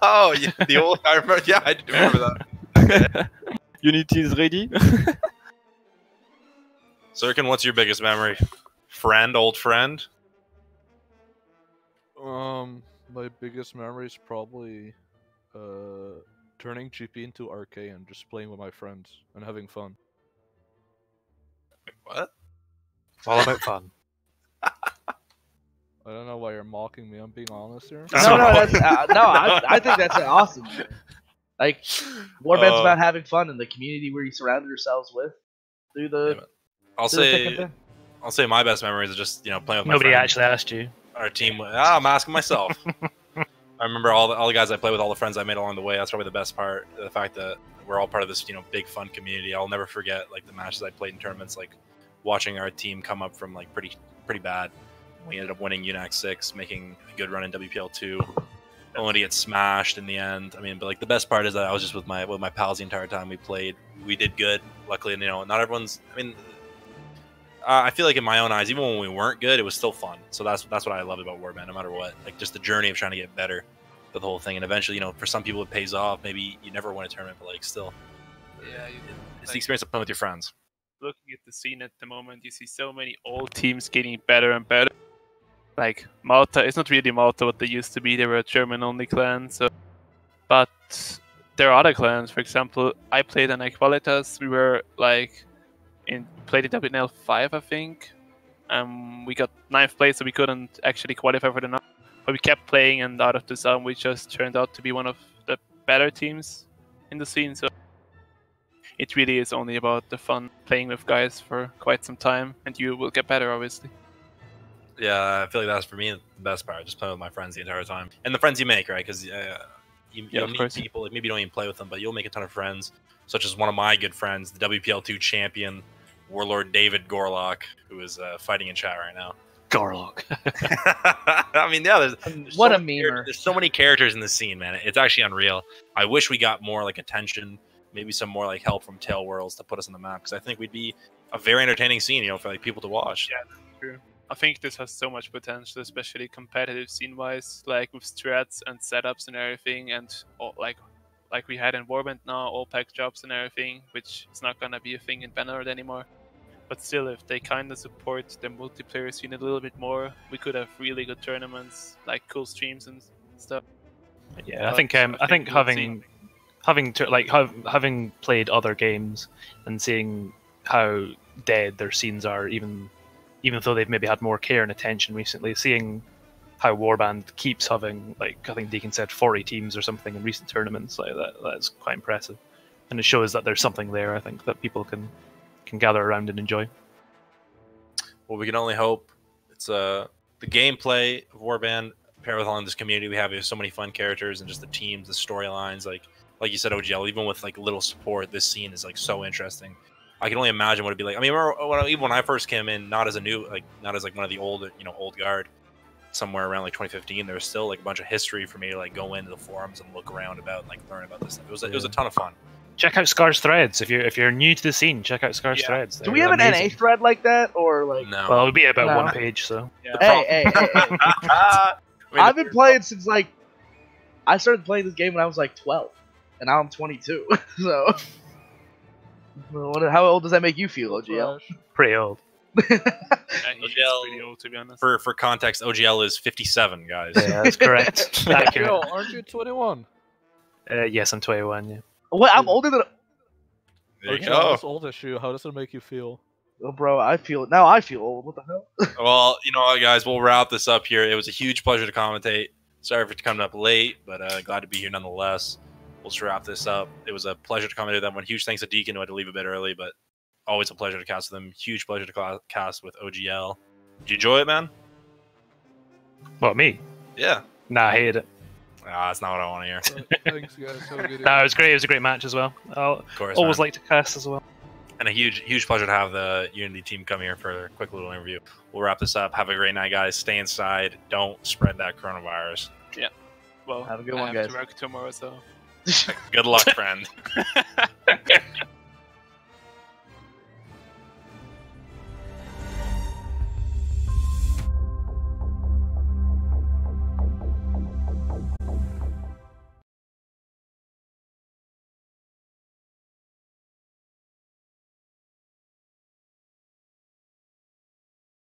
Oh, yeah, the old. I remember. Yeah, I do remember that. Unity is ready. Zirkin, what's your biggest memory? Old friend. My biggest memory is probably turning GP into RK and just playing with my friends and having fun. What? It's all about fun. I don't know why you're mocking me. I'm being honest here. No, that's I think that's awesome. Man. Like, Warband's about having fun in the community where you surrounded yourselves with through the. I'll through the thick and say. thin. I'll say my best memories are just playing with my Nobody friends. actually asked you. Our team. I'm asking myself. I remember all the guys I played with, all the friends I made along the way. That's probably the best part. The fact that we're all part of this big fun community. I'll never forget like the matches I played in tournaments, like watching our team come up from like pretty bad. We ended up winning UNAC 6, making a good run in WPL 2. Only to get smashed in the end. I mean, but like the best part is that I was just with my pals the entire time we played. We did good. Luckily, not everyone's. I mean, I feel like in my own eyes, even when we weren't good, it was still fun. So that's what I loved about Warband. No matter what, like just the journey of trying to get better with the whole thing. And eventually, for some people it pays off. Maybe you never win a tournament, but like still, Yeah, it's the experience of playing with your friends. Looking at the scene at the moment, you see so many old teams getting better and better. Like Malta, it's not really Malta what they used to be. They were a German-only clan. But there are other clans. For example, I played in Equalitas. We were like played in WNL8, I think. We got 9th place, so we couldn't actually qualify for the number. But we kept playing, and out of the sum, we just turned out to be one of the better teams in the scene. So it really is only about the fun playing with guys for quite some time, and you will get better, obviously. Yeah, I feel like that's for me the best part. Just playing with my friends the entire time, and the friends you make, right? Because you'll meet people. Like, maybe you don't even play with them, but you'll make a ton of friends. Such as one of my good friends, the WPL2 champion, Warlord David Gorlock, who is fighting in chat right now. Gorlock. I mean, yeah, there's what so a memer. There's so many characters in the scene, man. It's actually unreal. I wish we got more like attention, maybe some more like help from Tail Worlds to put us on the map, because I think we'd be a very entertaining scene, for like people to watch. Yeah, that's true. I think this has so much potential, especially competitive scene-wise, like with strats and setups and everything, and like we had in Warband now, all pack jobs and everything, which is not gonna be a thing in Bannerlord anymore. But still, if they kind of support the multiplayer scene a little bit more, we could have really good tournaments, like cool streams and stuff. Yeah, I think having played other games and seeing how dead their scenes are, even though they've maybe had more care and attention recently, seeing how Warband keeps having, like, I think Deacon said 40 teams or something in recent tournaments, like that's quite impressive, and it shows that there's something there. I think that people can gather around and enjoy. Well, we can only hope. It's the gameplay of Warband paired with all in this community we have so many fun characters, and just the teams, the storylines, like you said, OGL, even with like little support, this scene is like so interesting. I can only imagine what it'd be like. I mean, even when I first came in, not as one of the old guard, somewhere around like 2015, there was still like a bunch of history for me to like go into the forums and look around about and like learn about this stuff. It was a ton of fun. Check out Scar's threads if you're new to the scene. Check out Scar's threads. Do we have an NA thread like that, or like? No. Well, it would be about one page. So. Yeah. Hey. I've been playing since like I started playing this game when I was like 12, and now I'm 22. So, how old does that make you feel, OGL? Pretty old. He's OGL, pretty old, to be honest. For context, OGL is 57, guys. Yeah, that's correct. Accurate. Yo, aren't you 21? Yes, I'm 21. Yeah. What? I'm older than. There you Okay, go. as old as you. How does it make you feel? Oh, bro, I feel old. What the hell? Well, you know what, guys, we'll wrap this up here. It was a huge pleasure to commentate. Sorry for coming up late, but glad to be here nonetheless. We'll just wrap this up. It was a pleasure to commentate with everyone. Huge thanks to Deacon, who had to leave a bit early, but always a pleasure to cast with him. Huge pleasure to cast with OGL. Did you enjoy it, man? What, me? Yeah. Nah, I hated it. That's not what I want to hear. Thanks, guys. Have a good No, it was great. It was a great match as well. Of course, always man. like to cast as well. And a huge pleasure to have the Unity team come here for a quick little interview. We'll wrap this up. Have a great night, guys. Stay inside. Don't spread that coronavirus. Yeah. Well, Have a good I one, have guys. to work tomorrow, so. Good luck, friend.